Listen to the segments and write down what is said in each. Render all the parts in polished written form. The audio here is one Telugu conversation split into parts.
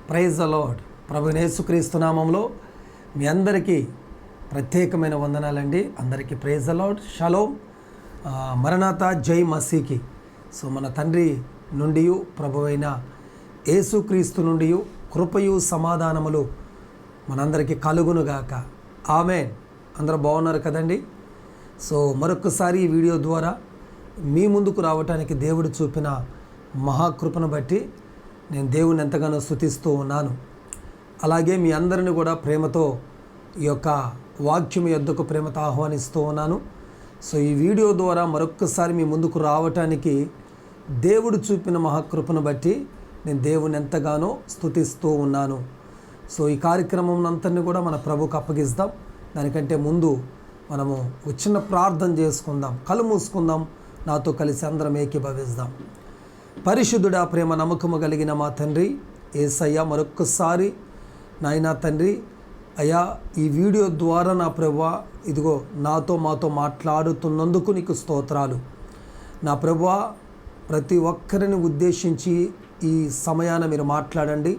Praise the lord. ప్రభువైన యేసుక్రీస్తు నామములో మీ అందరికీ ప్రత్యేకమైన వందనాలండి. అందరికీ ప్రైజ్ ద లార్డ్. షలోమ్. మరణాతా జై మసీకి. సో మన తండ్రి నుండి ప్రభువైన యేసుక్రీస్తు నుండి కృపయు సమాధానములు మనందరికీ కలుగునుగాక. ఆమేన్. అందరూ బాగున్నారు కదండి. సో మరొకసారి ఈ వీడియో ద్వారా మీ ముందుకు రావటానికి దేవుడు చూపిన మహాకృపను బట్టి నేను దేవుని ఎంతగానో స్తుతిస్తూ ఉన్నాను. అలాగే మీ అందరిని కూడా ప్రేమతో ఈ యొక్క వాక్యం యొద్దకు ప్రేమతో ఆహ్వానిస్తూ ఉన్నాను. సో ఈ వీడియో ద్వారా మరొక్కసారి మీ ముందుకు రావటానికి దేవుడు చూపిన మహాకృపను బట్టి నేను దేవుని ఎంతగానో స్తుతిస్తూ ఉన్నాను. సో ఈ కార్యక్రమం అంతని కూడా మన ప్రభుకు అప్పగిస్తాం. దానికంటే ముందు మనము చిన్న ప్రార్థన చేసుకుందాం. కళ్ళు మూసుకుందాం. నాతో కలిసి అందరం ఏకీభవిస్తాం. పరిశుద్ధుడా, ప్రేమ నమ్మకము కలిగిన మా తండ్రి యేసయ్య, మరొక్కసారి నాయనా తండ్రి అయ్యా, ఈ వీడియో ద్వారా నా ప్రభువా ఇదిగో మాతో మాట్లాడుతున్నందుకు నీకు స్తోత్రాలు. నా ప్రభువా, ప్రతి ఒక్కరిని ఉద్దేశించి ఈ సమయాన మీరు మాట్లాడండి.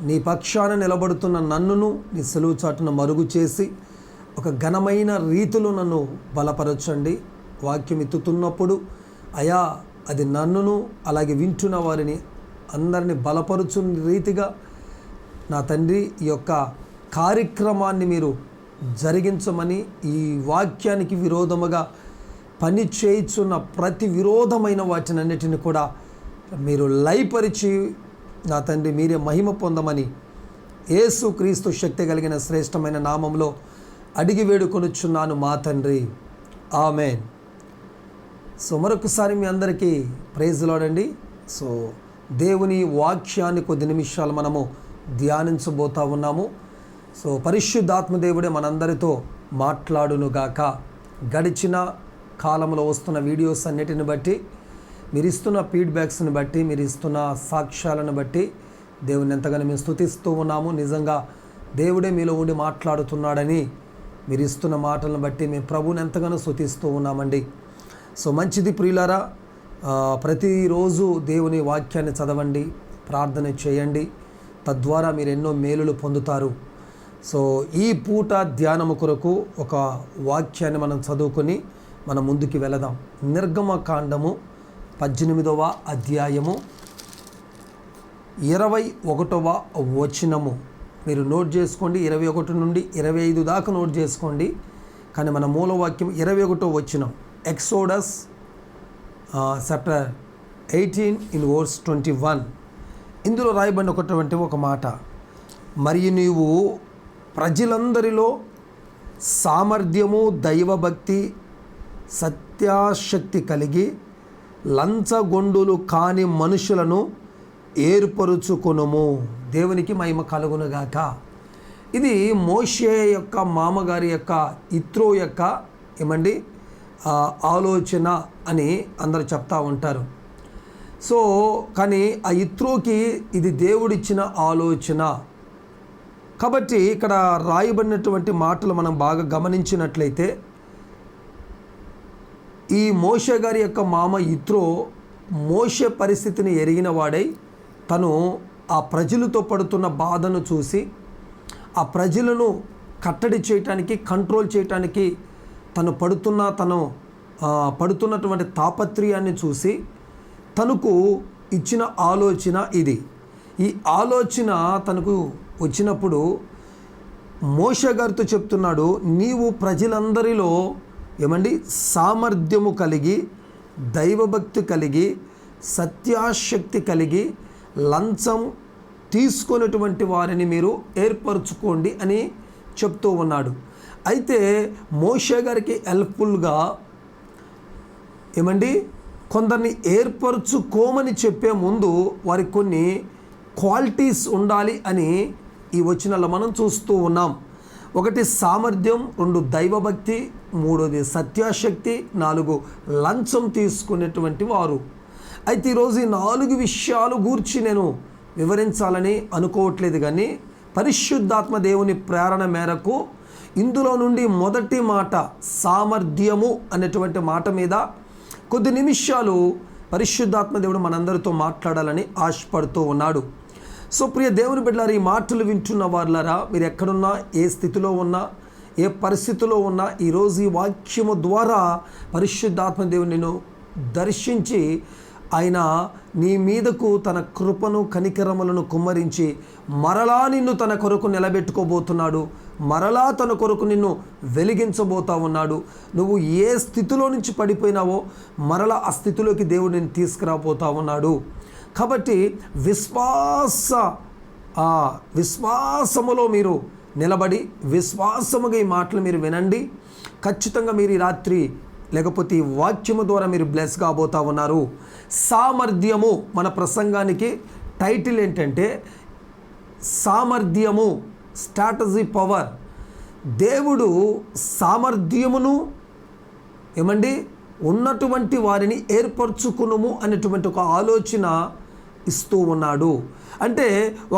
నీ పక్షాన నిలబడుతున్న నన్నును నీ సెలవు చాటును మరుగు చేసి ఒక ఘనమైన రీతిలో నన్ను బలపరచండి. వాక్యం ఎత్తుతున్నప్పుడు అయా అది నన్నును అలాగే వింటున్న వారిని అందరినీ బలపరుచున్న రీతిగా నా తండ్రి ఈ యొక్క కార్యక్రమాన్ని మీరు జరిగించమని, ఈ వాక్యానికి విరోధముగా పని చేయుచున్న ప్రతి విరోధమైన వాటినన్నిటిని కూడా మీరు లయపరిచి నా తండ్రి మీరే మహిమ పొందమని యేసు క్రీస్తు శక్తి కలిగిన శ్రేష్టమైన నామంలో అడిగి వేడుకొనుచున్నాను మా తండ్రి. ఆమేన్. సో మరొకసారి మీ అందరికీ ప్రైజ్ లార్డ్ అండి. సో దేవుని వాక్యాన్ని కొద్ది నిమిషాలు మనము ధ్యానించబోతా ఉన్నాము. సో పరిశుద్ధాత్మ దేవుడే మనందరితో మాట్లాడునుగాక. గడిచిన కాలంలో వస్తున్న వీడియోస్ అన్నిటిని బట్టి, మీరు ఇస్తున్న ఫీడ్బ్యాక్స్ని బట్టి, మీరు ఇస్తున్న సాక్ష్యాలను బట్టి దేవుని ఎంతగానో మేము స్తుతిస్తూ ఉన్నాము. నిజంగా దేవుడే మీలో ఉండి మాట్లాడుతున్నాడని మీరు ఇస్తున్న మాటలను బట్టి మేము ప్రభువుని ఎంతగానో స్తుతిస్తూ ఉన్నామండి. సో మంచిది ప్రియులారా, ప్రతిరోజు దేవుని వాక్యాన్ని చదవండి, ప్రార్థన చేయండి. తద్వారా మీరు ఎన్నో మేలులు పొందుతారు. సో ఈ పూట ధ్యానము కొరకు ఒక వాక్యాన్ని మనం చదువుకొని మనం ముందుకు వెళదాం. నిర్గమకాండము 18వ అధ్యాయము 21వ వచనము మీరు నోట్ చేసుకోండి. 21 నుండి 25 దాకా నోట్ చేసుకోండి. కానీ మన మూలవాక్యం 21వ వచనం. Exodus chapter 18 in verse 21. ఇందులో రాయబడిన ఒక మాట, మరియు నీవు ప్రజలందరిలో సామర్థ్యము, దైవభక్తి, సత్యాశక్తి కలిగి లంచగొండులు కాని మనుషులను ఏర్పరుచుకొనుము. దేవునికి మహిమ కలుగునుగాక. ఇది మోషే యొక్క మామగారి యొక్క ఇత్రో యొక్క ఏమండి ఆలోచన అని అందరూ చెప్తా ఉంటారు. సో కానీ ఆ ఇత్రోకి ఇది దేవుడిచ్చిన ఆలోచన. కాబట్టి ఇక్కడ రాయబడినటువంటి మాటలు మనం బాగా గమనించినట్లయితే, ఈ మోషే గారి యొక్క మామ ఇత్రో మోషే పరిస్థితిని ఎరిగిన వాడై తను ఆ ప్రజలతో పడుతున్న బాధను చూసి ఆ ప్రజలను కట్టడి చేయటానికి, కంట్రోల్ చేయటానికి తను పడుతున్నటువంటి తాపత్రయాన్ని చూసి తనకు ఇచ్చిన ఆలోచన ఇది. ఈ ఆలోచన తనకు వచ్చినప్పుడు మోషే గారితో చెప్తున్నాడు, నీవు ప్రజలందరిలో ఏమండి సామర్థ్యము కలిగి, దైవభక్తి కలిగి, సత్యాశక్తి కలిగి, లంచం తీసుకున్నటువంటి వారిని మీరు ఏర్పరచుకోండి అని చెప్తూ ఉన్నాడు. అయితే మోషే గారికి హెల్ప్ఫుల్గా ఏమండి కొందరిని ఏర్పరచుకోమని చెప్పే ముందు వారికి కొన్ని క్వాలిటీస్ ఉండాలి అని ఈ వచనాల్లో మనం చూస్తూ ఉన్నాం. 1 సామర్థ్యం, 2 దైవభక్తి, 3 సత్యాశక్తి, 4 లంచం తీసుకునేటువంటి వారు. అయితే ఈరోజు ఈ 4 విషయాలు గూర్చి నేను వివరించాలని అనుకోవట్లేదు, కానీ పరిశుద్ధాత్మ దేవుని ప్రేరణ మేరకు ఇందులో నుండి మొదటి మాట సామర్థ్యము అనేటువంటి మాట మీద కొద్ది నిమిషాలు పరిశుద్ధాత్మ దేవుడు మనందరితో మాట్లాడాలని ఆశపడుతూ ఉన్నాడు. సో ప్రియ దేవుని బిడ్డలారా, ఈ మాటలు వింటున్న వారులారా, మీరు ఎక్కడున్నా, ఏ స్థితిలో ఉన్నా, ఏ పరిస్థితిలో ఉన్నా, ఈరోజు ఈ వాక్యము ద్వారా పరిశుద్ధాత్మ దేవుని నిన్ను దర్శించి ఆయన నీ మీదకు తన కృపను కనికరములను కుమ్మరించి మరలా నిన్ను తన కొరకు నిలబెట్టుకోబోతున్నాడు. మరలా తన కొరకు నిన్ను వెలిగించబోతా ఉన్నాడు. నువ్వు ఏ స్థితిలో నుంచి పడిపోయినావో మరలా ఆ స్థితిలోకి దేవుడు నిన్ను తీసుకురాబోతా ఉన్నాడు. కాబట్టి విశ్వాసములో మీరు నిలబడి విశ్వాసముగా ఈ మాటలు మీరు వినండి. ఖచ్చితంగా మీరు ఈ రాత్రి లేకపోతే ఈ వాక్యము ద్వారా మీరు బ్లెస్ కాబోతా ఉన్నారు. సామర్థ్యము, మన ప్రసంగానికి టైటిల్ ఏంటంటే సామర్థ్యము, స్ట్రాటజీ పవర్. దేవుడు సామర్థ్యమును ఉన్నటువంటి వారిని ఏర్పరచుకునుము అనేటువంటి ఒక ఆలోచన ఇస్తూ ఉన్నాడు. అంటే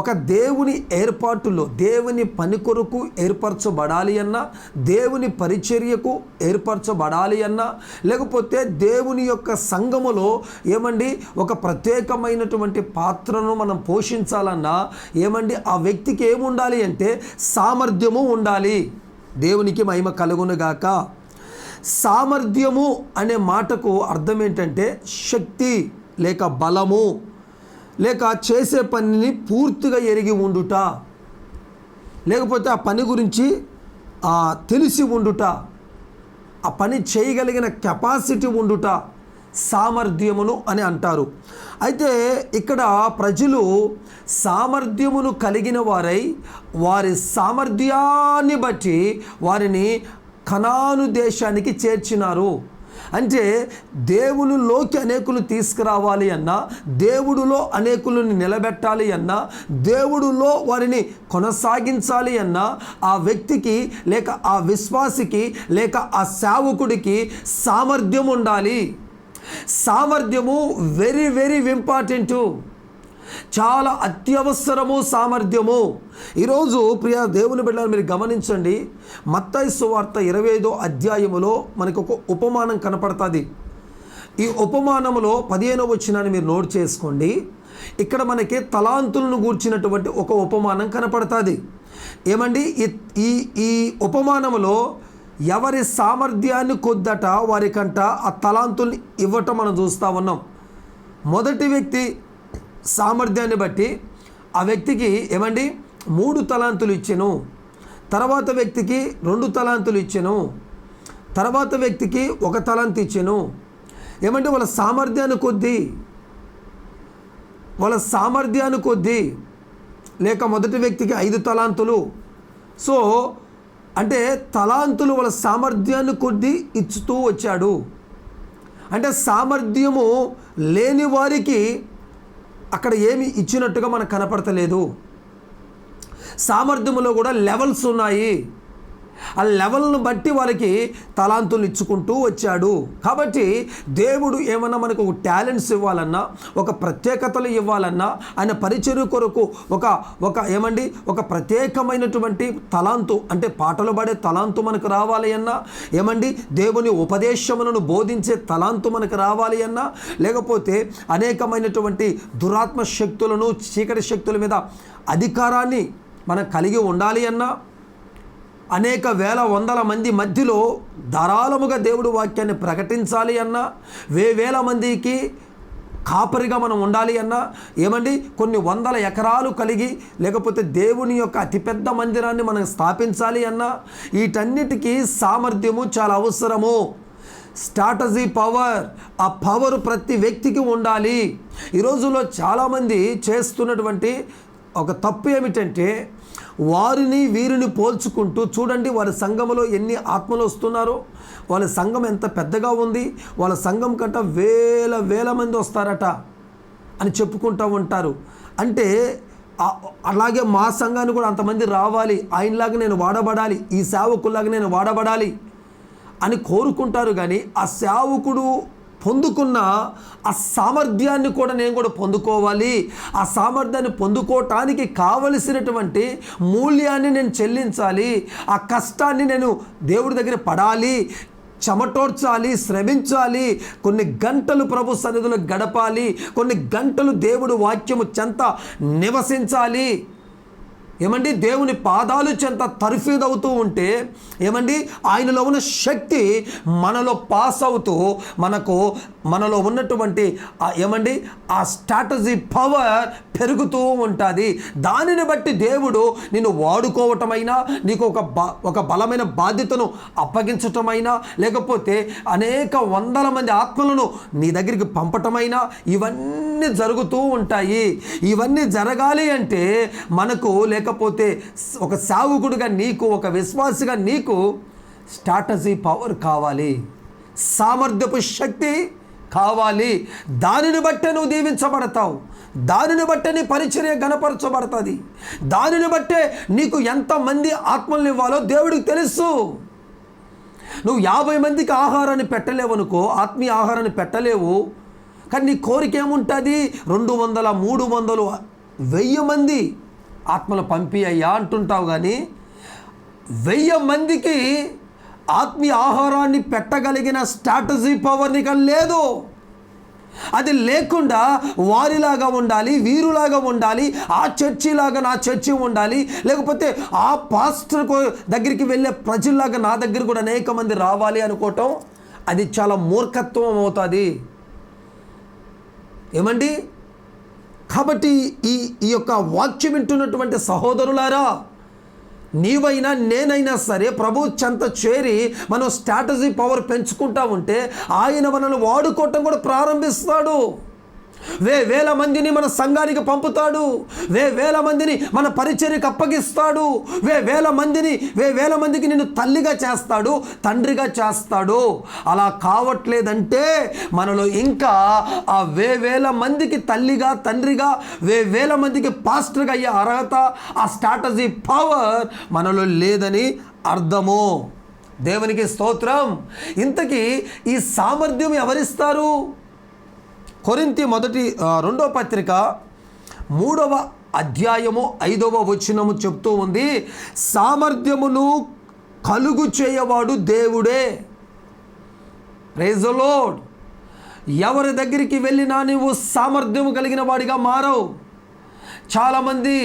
ఒక దేవుని ఏర్పాటులో, దేవుని పని కొరకు ఏర్పరచబడాలి అన్నా, దేవుని పరిచర్యకు ఏర్పరచబడాలి అన్నా, లేకపోతే దేవుని యొక్క సంఘములో ఒక ప్రత్యేకమైనటువంటి పాత్రను మనం పోషించాలన్నా ఆ వ్యక్తికి ఏముండాలి అంటే సామర్థ్యము ఉండాలి. దేవునికి మహిమ కలుగునుగాక. సామర్థ్యము అనే మాటకు అర్థం ఏంటంటే శక్తి లేక బలము, లేక చేసే పనిని పూర్తిగా ఎరిగి ఉండుట, లేకపోతే ఆ పని గురించి తెలిసి ఉండుట, ఆ పని చేయగలిగిన కెపాసిటీ ఉండుట సామర్థ్యమును అని అంటారు. అయితే ఇక్కడ ప్రజలు సామర్థ్యమును కలిగిన వారై వారి సామర్థ్యాన్ని బట్టి వారిని కనాను దేశానికి చేర్చినారు. అంటే దేవునిలోకి అనేకులు తీసుకురావాలి అన్నా, దేవుడిలో అనేకులను నిలబెట్టాలి అన్నా, దేవుడిలో వారిని కొనసాగించాలి అన్నా, ఆ వ్యక్తికి లేక ఆ విశ్వాసికి లేక ఆ సేవకుడికి సామర్థ్యం ఉండాలి. సామర్థ్యము వెరీ వెరీ ఇంపార్టెంటు, చాలా అత్యవసరము సామర్థ్యము. ఈరోజు ప్రియ దేవుని బిడ్డలు మీరు గమనించండి, మత్తయి సువార్త 25వ అధ్యాయములో మనకు ఒక ఉపమానం కనపడుతుంది. ఈ ఉపమానములో 15వ వచనాన్ని మీరు నోట్ చేసుకోండి. ఇక్కడ మనకి తలాంతులను గూర్చినటువంటి ఒక ఉపమానం కనపడుతుంది. ఈ ఉపమానములో ఎవరి సామర్థ్యాన్ని కొద్దట వారికంట ఆ తలాంతుల్ని ఇవ్వటం మనం చూస్తూ ఉన్నాం. మొదటి వ్యక్తి సామర్థ్యాన్ని బట్టి ఆ వ్యక్తికి 3 తలాంతులు ఇచ్చెను, తర్వాత వ్యక్తికి 2 తలాంతులు ఇచ్చెను, తర్వాత వ్యక్తికి 1 తలాంతు ఇచ్చెను. వాళ్ళ సామర్థ్యాన్ని కొద్దీ లేక మొదటి వ్యక్తికి 5 తలాంతులు. సో అంటే తలాంతులు వాళ్ళ సామర్థ్యాన్ని కొద్దీ ఇచ్చుతూ వచ్చాడు. అంటే సామర్థ్యము లేని వారికి అక్కడ ఏమి ఇచ్చినట్టుగా మనకు కనపడతలేదు. సామర్థ్యములో కూడా లెవెల్స్ ఉన్నాయి. ఆ లెవెల్ను బట్టి వాళ్ళకి తలాంతులు ఇచ్చుకుంటూ వచ్చాడు. కాబట్టి దేవుడు ఏమన్నా మనకు ఒక టాలెంట్స్ ఇవ్వాలన్నా, ఒక ప్రత్యేకతలు ఇవ్వాలన్నా, ఆయన పరిచర్య కొరకు ఒక ప్రత్యేకమైనటువంటి తలాంతు, అంటే పాటలు పాడే తలాంతు మనకు రావాలి అన్నా, దేవుని ఉపదేశములను బోధించే తలాంతు మనకు రావాలి అన్నా, లేకపోతే అనేకమైనటువంటి దురాత్మ శక్తులను, చీకటి శక్తుల మీద అధికారాన్ని మనం కలిగి ఉండాలి అన్నా, అనేక వేల వందల మంది మధ్యలో ధారాళముగా దేవుడు వాక్యాన్ని ప్రకటించాలి అన్నా, వేల మందికి కాపరిగా మనం ఉండాలి అన్నా, కొన్ని వందల ఎకరాలు కలిగి లేకపోతే దేవుని యొక్క అతిపెద్ద మందిరాన్ని మనం స్థాపించాలి అన్నా, వీటన్నిటికీ సామర్థ్యము చాలా అవసరము. స్ట్రాటజీ పవర్, ఆ పవర్ ప్రతి వ్యక్తికి ఉండాలి. ఈ రోజుల్లో చాలామంది చేస్తున్నటువంటి ఒక తప్పు ఏమిటంటే, వారిని వీరిని పోల్చుకుంటూ చూడండి వారి సంఘములో ఎన్ని ఆత్మలు వస్తున్నారో, వాళ్ళ సంఘం ఎంత పెద్దగా ఉంది, వాళ్ళ సంఘం కంట వేల మంది వస్తారట అని చెప్పుకుంటూ ఉంటారు. అంటే అలాగే మా సంఘాన్ని కూడా అంతమంది రావాలి, ఆయనలాగా నేను వాడబడాలి, ఈ సేవకుల్లాగా నేను వాడబడాలి అని కోరుకుంటారు. కానీ ఆ సేవకుడు పొందుకున్న ఆ సామర్థ్యాన్ని కూడా నేను కూడా పొందుకోవాలి, ఆ సామర్థ్యాన్ని పొందుకోవటానికి కావలసినటువంటి మూల్యాన్ని నేను చెల్లించాలి, ఆ కష్టాన్ని నేను దేవుడి దగ్గర పడాలి, చెమటోడ్చాలి, శ్రమించాలి, కొన్ని గంటలు ప్రభు సన్నిధిలో గడపాలి, కొన్ని గంటలు దేవుడు వాక్యము చెంత నివసించాలి. ఏమండి, దేవుని పాదాలు చెంత తర్ఫీదవుతూ ఉంటే ఏమండి, ఆయనలో ఉన్న శక్తి మనలో పాస్ అవుతూ మనలో ఉన్నటువంటి ఏమండి ఆ స్ట్రాటజీ పవర్ పెరుగుతూ ఉంటుంది. దానిని బట్టి దేవుడు నిన్ను వాడుకోవటమైనా, నీకు ఒక బలమైన బాధ్యతను అప్పగించటమైనా, లేకపోతే అనేక వందల మంది ఆత్మలను నీ దగ్గరికి పంపటమైనా ఇవన్నీ జరుగుతూ ఉంటాయి. ఇవన్నీ జరగాలి అంటే మనకు లేకపోతే ఒక సేవకుడిగా నీకు, ఒక విశ్వాసిగా నీకు స్ట్రాటజీ పవర్ కావాలి, సామర్థ్యపు శక్తి కావాలి. దానిని బట్టే నువ్వు దీవించబడతావు, దానిని బట్టే నీ పరిచర్య గణపరచబడుతుంది, దానిని బట్టే నీకు ఎంతమంది ఆత్మల్ని ఇవ్వాలో దేవుడికి తెలుసు. నువ్వు 50 మందికి ఆహారాన్ని పెట్టలేవనుకో, ఆత్మీయ ఆహారాన్ని పెట్టలేవు, కానీ నీ కోరిక ఏముంటుంది? 200, 300, 1000 మంది ఆత్మలు పంపి అయ్యా అంటుంటావు. కానీ 1000 మందికి ఆత్మీయ ఆహారాన్ని పెట్టగలిగిన స్ట్రాటజీ పవర్ నీకు లేదు. అది లేకుండా వారిలాగా ఉండాలి, వీరులాగా ఉండాలి, ఆ చర్చిలాగా నా చర్చి ఉండాలి, లేకపోతే ఆ పాస్టర్ దగ్గరికి వెళ్ళే ప్రజల్లాగా నా దగ్గర కూడా అనేక మంది రావాలి అనుకోవటం అది చాలా మూర్ఖత్వం అవుతుంది. ఏమండి, కాబట్టి ఈ యొక్క వాక్యం వింటున్నటువంటి సహోదరులారా, నీవైనా నేనైనా సరే ప్రభు చెంత చేరి మనం స్ట్రాటజీ పవర్ పెంచుకుంటా ఉంటే ఆయన మనల్ని వాడుకోవటం కూడా ప్రారంభిస్తాడు. వేల మందిని మన సంఘానికి పంపుతాడు, వేల మందిని మన పరిచర్యకు అప్పగిస్తాడు, వేల మందికి నిన్ను తల్లిగా చేస్తాడు, తండ్రిగా చేస్తాడు. అలా కావట్లేదంటే మనలో ఇంకా ఆ వేల మందికి తల్లిగా, తండ్రిగా, వేల మందికి పాస్టర్గా అయ్యే అర్హత, ఆ స్ట్రాటజీ పవర్ మనలో లేదని అర్థము. దేవునికి స్తోత్రం. ఇంతకీ ఈ సామర్థ్యం ఎవరిస్తారు? కొరింథీ 2వ పత్రిక 3వ అధ్యాయము 5వ వచనము చెప్తూ ఉంది, సామర్థ్యమును కలుగు చేయవాడు దేవుడే. Praise the Lord. ఎవరి దగ్గరికి వెళ్ళినా నువ్వు సామర్థ్యము కలిగిన వాడిగా మారవు. చాలామంది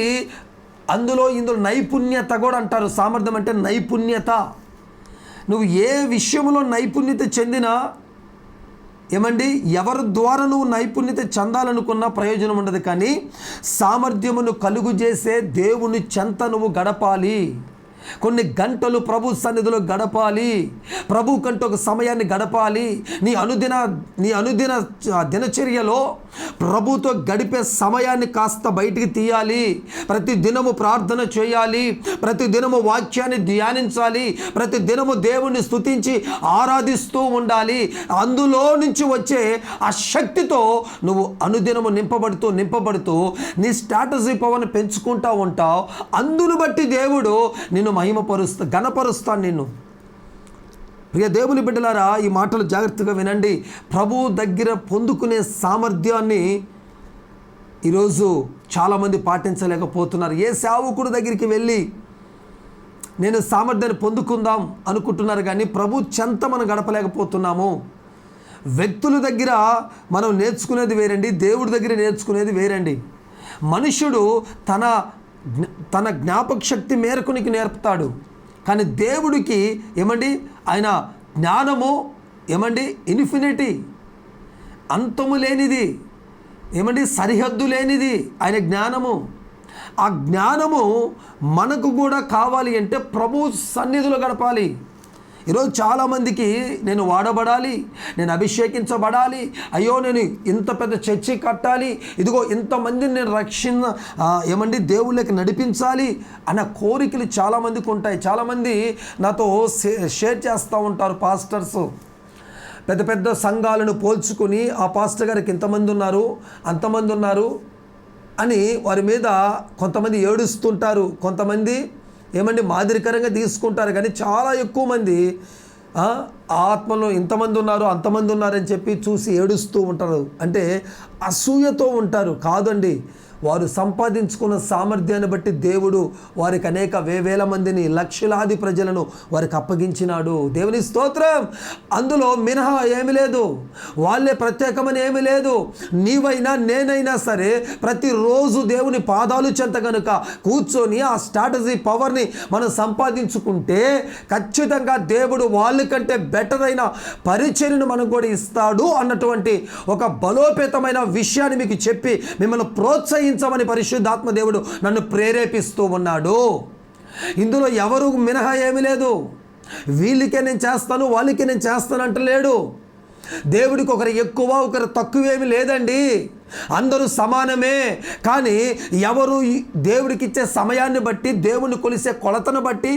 ఇందులో నైపుణ్యత కూడా అంటారు. సామర్థ్యం అంటే నైపుణ్యత. నువ్వు ఏ విషయంలో నైపుణ్యత చెందినా ఏమండి, ఎవరి ద్వారా నువ్వు నైపుణ్యత చెందాలనుకున్న ప్రయోజనం ఉండదు. కానీ సామర్థ్యమును కలుగు చేసే దేవుని చెంత నువ్వు గడపాలి. కొన్ని గంటలు ప్రభు సన్నిధిలో గడపాలి, ప్రభు కంటే ఒక సమయాన్ని గడపాలి. నీ అనుదిన దినచర్యలో ప్రభుతో గడిపే సమయాన్ని కాస్త బయటికి తీయాలి. ప్రతి దినము ప్రార్థన చేయాలి, ప్రతి దినము వాక్యాన్ని ధ్యానించాలి, ప్రతి దినము దేవుణ్ణి స్తుతించి ఆరాధిస్తూ ఉండాలి. అందులో నుంచి వచ్చే ఆ శక్తితో నువ్వు అనుదినము నింపబడుతూ నీ స్ట్రాటజీ పవర్ని పెంచుకుంటూ ఉంటావు. అందును బట్టి దేవుడు నిన్ను ఘనపరుస్తాను నిన్ను. ప్రియ దేవుని బిడ్డలారా, ఈ మాటలు జాగ్రత్తగా వినండి. ప్రభువు దగ్గర పొందుకునే సామర్థ్యాన్ని ఈరోజు చాలామంది పాటించలేకపోతున్నారు. ఏ సేవకుడు దగ్గరికి వెళ్ళి నేను సామర్థ్యాన్ని పొందుకుందాం అనుకుంటున్నారు, కానీ ప్రభు చెంత మనం గడపలేకపోతున్నాము. వ్యక్తుల దగ్గర మనం నేర్చుకునేది వేరండి, దేవుడి దగ్గర నేర్చుకునేది వేరండి. మనుషుడు తన జ్ఞాపక శక్తి మేరకు నీకు నేర్పుతాడు, కానీ దేవుడికి ఏమండి ఆయన జ్ఞానము ఏమండి ఇన్ఫినిటీ, అంతము లేనిది, ఏమండి సరిహద్దు లేనిది ఆయన జ్ఞానము. ఆ జ్ఞానము మనకు కూడా కావాలి అంటే ప్రభు సన్నిధిలో గడపాలి. ఈరోజు చాలామందికి నేను వాడబడాలి, నేను అభిషేకించబడాలి, అయ్యో నేను ఇంత పెద్ద చర్చి కట్టాలి, ఇదిగో ఇంతమందిని నేను ఏమండి దేవుళ్ళకి నడిపించాలి అన్న కోరికలు చాలామందికి ఉంటాయి. చాలామంది నాతో షేర్ చేస్తూ ఉంటారు. పాస్టర్స్ పెద్ద పెద్ద సంఘాలను పోల్చుకొని ఆ పాస్టర్ గారికి ఇంతమంది ఉన్నారు, అంతమంది ఉన్నారు అని వారి మీద కొంతమంది ఏడుస్తుంటారు, కొంతమంది ఏమండి మాదిరికరంగా తీసుకుంటారు. కానీ చాలా ఎక్కువ మంది ఆత్మలో ఇంతమంది ఉన్నారు, అంతమంది ఉన్నారని చెప్పి చూసి ఏడుస్తూ ఉంటారు. అంటే అసూయతో ఉంటారు. కాదండి, వారు సంపాదించుకున్న సామర్థ్యాన్ని బట్టి దేవుడు వారికి అనేక వేవేల మందిని, లక్షలాది ప్రజలను వారికి అప్పగించినాడు. దేవుని స్తోత్రం. అందులో మినహా ఏమి లేదు, వాళ్ళే ప్రత్యేకమని ఏమి లేదు. నీవైనా నేనైనా సరే ప్రతిరోజు దేవుని పాదాలు చెంత కనుక కూర్చొని ఆ స్ట్రాటజీ పవర్ని మనం సంపాదించుకుంటే ఖచ్చితంగా దేవుడు వాళ్ళకంటే బెటర్ అయిన పరిచర్యను మనకు కూడా ఇస్తాడు అన్నటువంటి ఒక బలోపేతమైన విషయాన్ని మీకు చెప్పి మిమ్మల్ని ప్రోత్సహించమని పరిశుద్ధాత్మ దేవుడు నన్ను ప్రేరేపిస్తూ ఉన్నాడు. ఇందులో ఎవరు మినహా ఏమీ లేదు. వీళ్ళకే నేను చేస్తాను, వాళ్ళకే నేను చేస్తాను అంటలేడు. దేవుడికి ఒకరు ఎక్కువ ఒకరు తక్కువేమి లేదండి, అందరూ సమానమే. కానీ ఎవరు దేవుడికి ఇచ్చే సమయాన్ని బట్టి, దేవుని కొలిసే కొలతను బట్టి,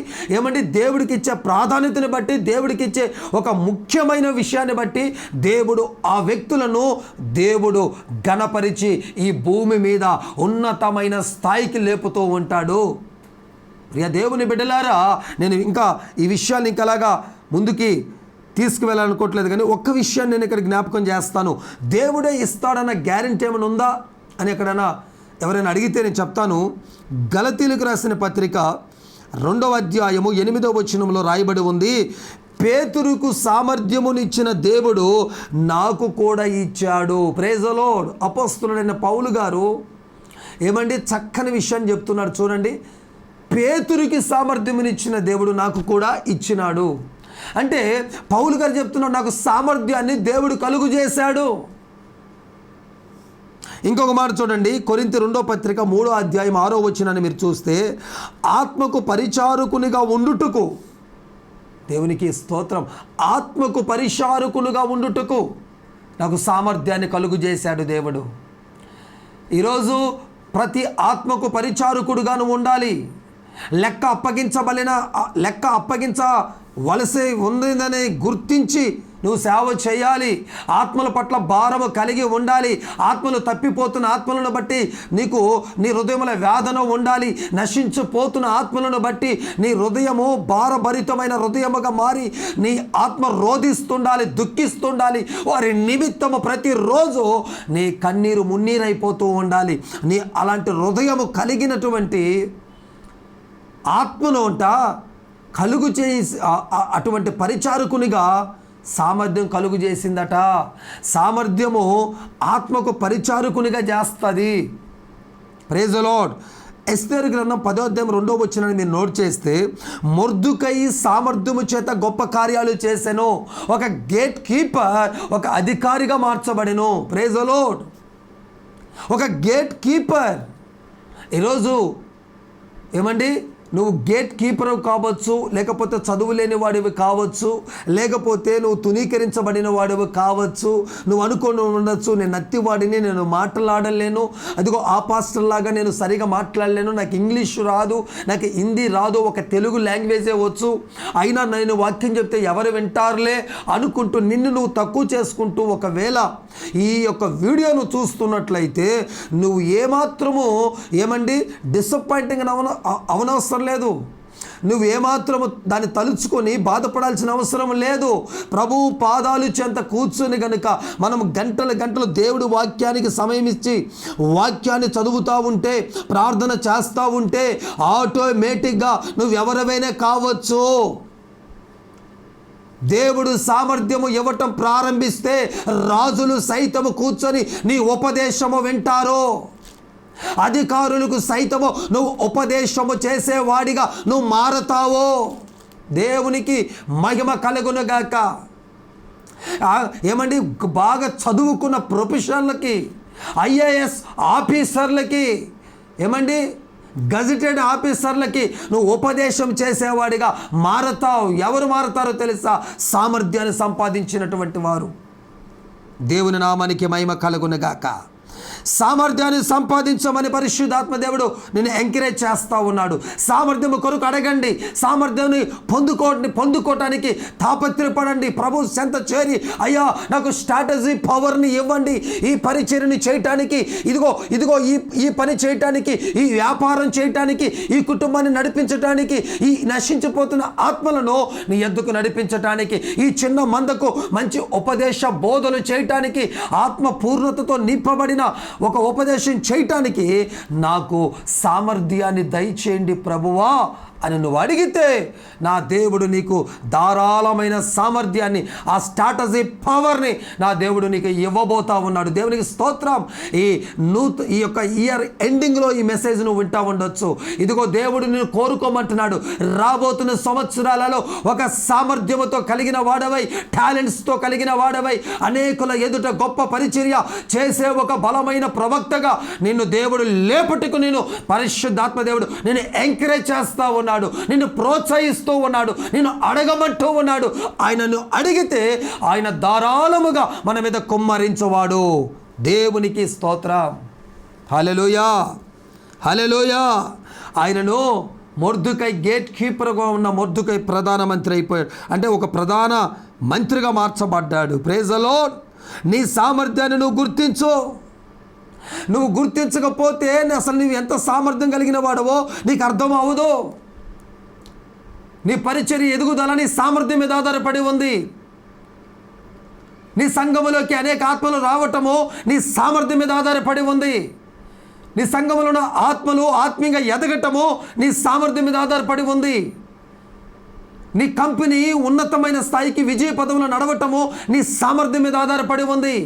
దేవుడికి ఇచ్చే ప్రాధాన్యతను బట్టి, దేవుడికి ఇచ్చే ఒక ముఖ్యమైన విషయాన్ని బట్టి దేవుడు ఆ వ్యక్తులను దేవుడు ఘనపరిచి ఈ భూమి మీద ఉన్నతమైన స్థాయికి లేపుతూ ఉంటాడు. ప్రియ దేవుని బిడ్డలారా, నేను ఇంకా ఈ విషయాన్ని ఇంకలాగా ముందుకి తీసుకువెళ్ళాలనుకోవట్లేదు, కానీ ఒక్క విషయాన్ని నేను ఇక్కడ జ్ఞాపకం చేస్తాను. దేవుడే ఇస్తాడన్న గ్యారెంటీ ఏమైనా ఉందా అని ఎక్కడైనా ఎవరైనా అడిగితే నేను చెప్తాను. గలతీలకు రాసిన పత్రిక 2వ అధ్యాయము 8వ వచనంలో రాయబడి ఉంది, పేతురుకు సామర్థ్యమునిచ్చిన దేవుడు నాకు కూడా ఇచ్చాడు. Praise the Lord. అపోస్తలుడైన పౌలు గారు చక్కని విషయాన్ని చెప్తున్నాడు. చూడండి, పేతురుకి సామర్థ్యమునిచ్చిన దేవుడు నాకు కూడా ఇచ్చినాడు అంటే పౌలు గారు చెప్తున్నాడు, నాకు సామర్థ్యాన్ని దేవుడు కలుగు చేశాడు. ఇంకొక మాట చూడండి, కొరింథీ 2వ పత్రిక 3వ అధ్యాయం 6వ వచనాన్ని మీరు చూస్తే, ఆత్మకు పరిచారకునిగా ఉండుటకు, దేవునికి స్తోత్రం, ఆత్మకు పరిచారకునిగా ఉండుటకు నాకు సామర్థ్యాన్ని కలుగు చేశాడు దేవుడు. ఈరోజు ప్రతి ఆత్మకు పరిచారకుడుగాను ఉండాలి. లెక్క అప్పగించవలసి ఉందని గుర్తించి నువ్వు సేవ చేయాలి. ఆత్మల పట్ల భారము కలిగి ఉండాలి. ఆత్మలు తప్పిపోతున్న ఆత్మలను బట్టి నీ హృదయంలో వేదన ఉండాలి. నశించిపోతున్న ఆత్మలను బట్టి నీ హృదయము భారభరితమైన హృదయముగా మారి నీ ఆత్మ రోధిస్తుండాలి, దుఃఖిస్తుండాలి. వారి నిమిత్తము ప్రతిరోజు నీ కన్నీరు మున్నీరైపోతూ ఉండాలి. నీ అలాంటి హృదయము కలిగినటువంటి ఆత్మను కలుగు చేసి అటువంటి పరిచారకునిగా సామర్థ్యం కలుగు చేసిందట. సామర్థ్యము ఆత్మకు పరిచారకునిగా చేస్తుంది. Praise the lord. ఎస్తేరు గ్రంథం 10వ అధ్యాయం 2వ వచనాన్ని మీరు నోట్ చేస్తే, మొర్దుకై సామర్థ్యము చేత గొప్ప కార్యాలు చేసెను, ఒక గేట్ కీపర్ ఒక అధికారిగా మార్చబడెను. Praise the Lord. ఒక గేట్ కీపర్. ఈరోజు నువ్వు గేట్ కీపర్ కావచ్చు, లేకపోతే చదువు లేని వాడివి కావచ్చు, లేకపోతే నువ్వు తునీకరించబడిన వాడివి కావచ్చు. నువ్వు అనుకొని ఉండొచ్చు, నేను నత్తివాడిని, నేను మాట్లాడలేను, అదిగో ఆ పాస్టర్ లాగా నేను సరిగా మాట్లాడలేను, నాకు ఇంగ్లీష్ రాదు, నాకు హిందీ రాదు, ఒక తెలుగు లాంగ్వేజే వచ్చు, అయినా నేను వాక్యం చెప్తే ఎవరు వింటారులే అనుకుంటూ నిన్ను నువ్వు తక్కువ చేసుకుంటూ ఒకవేళ ఈ యొక్క వీడియోను చూస్తున్నట్లయితే నువ్వు ఏమాత్రము డిసప్పాయింటింగ్ అవనవసరం లేదు. నువ్వు ఏమాత్రము దాన్ని తలుచుకొని బాధపడాల్సిన అవసరం లేదు. ప్రభువు పాదాలు చెంత కూర్చొని గనుక మనం గంటలు దేవుడి వాక్యానికి సమయం ఇచ్చి వాక్యాన్ని చదువుతూ ఉంటే, ప్రార్థన చేస్తూ ఉంటే ఆటోమేటిక్గా నువ్వు ఎవరైనా కావచ్చు. దేవుడు సామర్థ్యము ఇవ్వటం ప్రారంభిస్తే రాజులు సైతము కూర్చొని నీ ఉపదేశము వింటారు. అధికారులకు సైతము నువ్వు ఉపదేశము చేసేవాడిగా నువ్వు మారతావో. దేవునికి మహిమ కలుగునుగాక. బాగా చదువుకున్న ప్రొఫెషనల్కి, ఐఏఎస్ ఆఫీసర్లకి, గజెటెడ్ ఆఫీసర్లకి నువ్వు ఉపదేశం చేసేవాడిగా మారతావు. ఎవరు మారతారో తెలుసా? సామర్థ్యాన్ని సంపాదించినటువంటి వారు. దేవుని నామానికి మహిమ కలుగునుగాక. సామర్థ్యాన్ని సంపాదించమని పరిశుద్ధాత్మ దేవుడు నేను ఎంకరేజ్ చేస్తూ ఉన్నాడు. సామర్థ్యము కొరకు అడగండి, సామర్థ్యాన్ని పొందుకోవటానికి తాపత్రపడండి. ప్రభు చెంత చేరి, అయ్యా నాకు స్ట్రాటజీ పవర్ని ఇవ్వండి, ఈ పరిచర్యని చేయటానికి, ఇదిగో ఈ పని చేయటానికి, ఈ వ్యాపారం చేయటానికి, ఈ కుటుంబాన్ని నడిపించటానికి, ఈ నశించిపోతున్న ఆత్మలను నీ యొద్దకు నడిపించటానికి, ఈ చిన్న మందకు మంచి ఉపదేశ బోధలు చేయటానికి, ఆత్మ పూర్ణతతో నింపబడిన ఒక ఉపదేశం చేయటానికి నాకు సామర్థ్యాన్ని దయచేయండి ప్రభువా అని నువ్వు అడిగితే నా దేవుడు నీకు ధారాళమైన సామర్థ్యాన్ని, ఆ స్ట్రాటజీ పవర్ని నా దేవుడు నీకు ఇవ్వబోతా ఉన్నాడు. దేవునికి స్తోత్రం. ఈ యొక్క ఇయర్ ఎండింగ్లో ఈ మెసేజ్ నువ్వు వింటా ఉండొచ్చు. ఇదిగో దేవుడు నిన్ను కోరుకోమంటున్నాడు. రాబోతున్న సంవత్సరాలలో ఒక సామర్థ్యముతో కలిగిన వాడవై, టాలెంట్స్తో కలిగిన వాడవై, అనేకుల ఎదుట గొప్ప పరిచర్య చేసే ఒక బలమైన ప్రవక్తగా నిన్ను దేవుడు లేపటికు నేను పరిశుద్ధాత్మ దేవుడు నేను ఎంకరేజ్ చేస్తా ఉన్నాడు, నిన్ను ప్రోత్సహిస్తూ ఉన్నాడు, నిన్ను అడగమంటూ ఉన్నాడు. ఆయనను అడిగితే ఆయన ధారాళముగా మన మీద కుమ్మరించువాడు. దేవునికి స్తోత్రం. హల్లెలూయా, హల్లెలూయా. ఆయనను మొర్దుకై గేట్ కీపర్గా ఉన్న మొర్దుకై ప్రధానమంత్రి అయిపోయాడు, అంటే ఒక ప్రధాన మంత్రిగా మార్చబడ్డాడు. Praise the Lord. నీ సామర్థ్యాన్ని నువ్వు గుర్తించు. నువ్వు గుర్తించకపోతే అసలు నువ్వు ఎంత సామర్థ్యం కలిగిన వాడవో నీకు అర్థం అవ్వదు. నీ పరిచర్య ఎదుగుదల నీ సామర్థ్యం మీద ఆధారపడి ఉంది. నీ సంఘములోకి అనేక ఆత్మలు రావటము నీ సామర్థ్యం మీద ఆధారపడి ఉంది. నీ సంఘములో ఉన్న ఆత్మలు ఆత్మీయంగా ఎదగటము నీ సామర్థ్యం మీద ఆధారపడి ఉంది. నీ కంపెనీ ఉన్నతమైన స్థాయికి విజయ పదవులు నడవటము నీ సామర్థ్యం మీద ఆధారపడి ఉంది.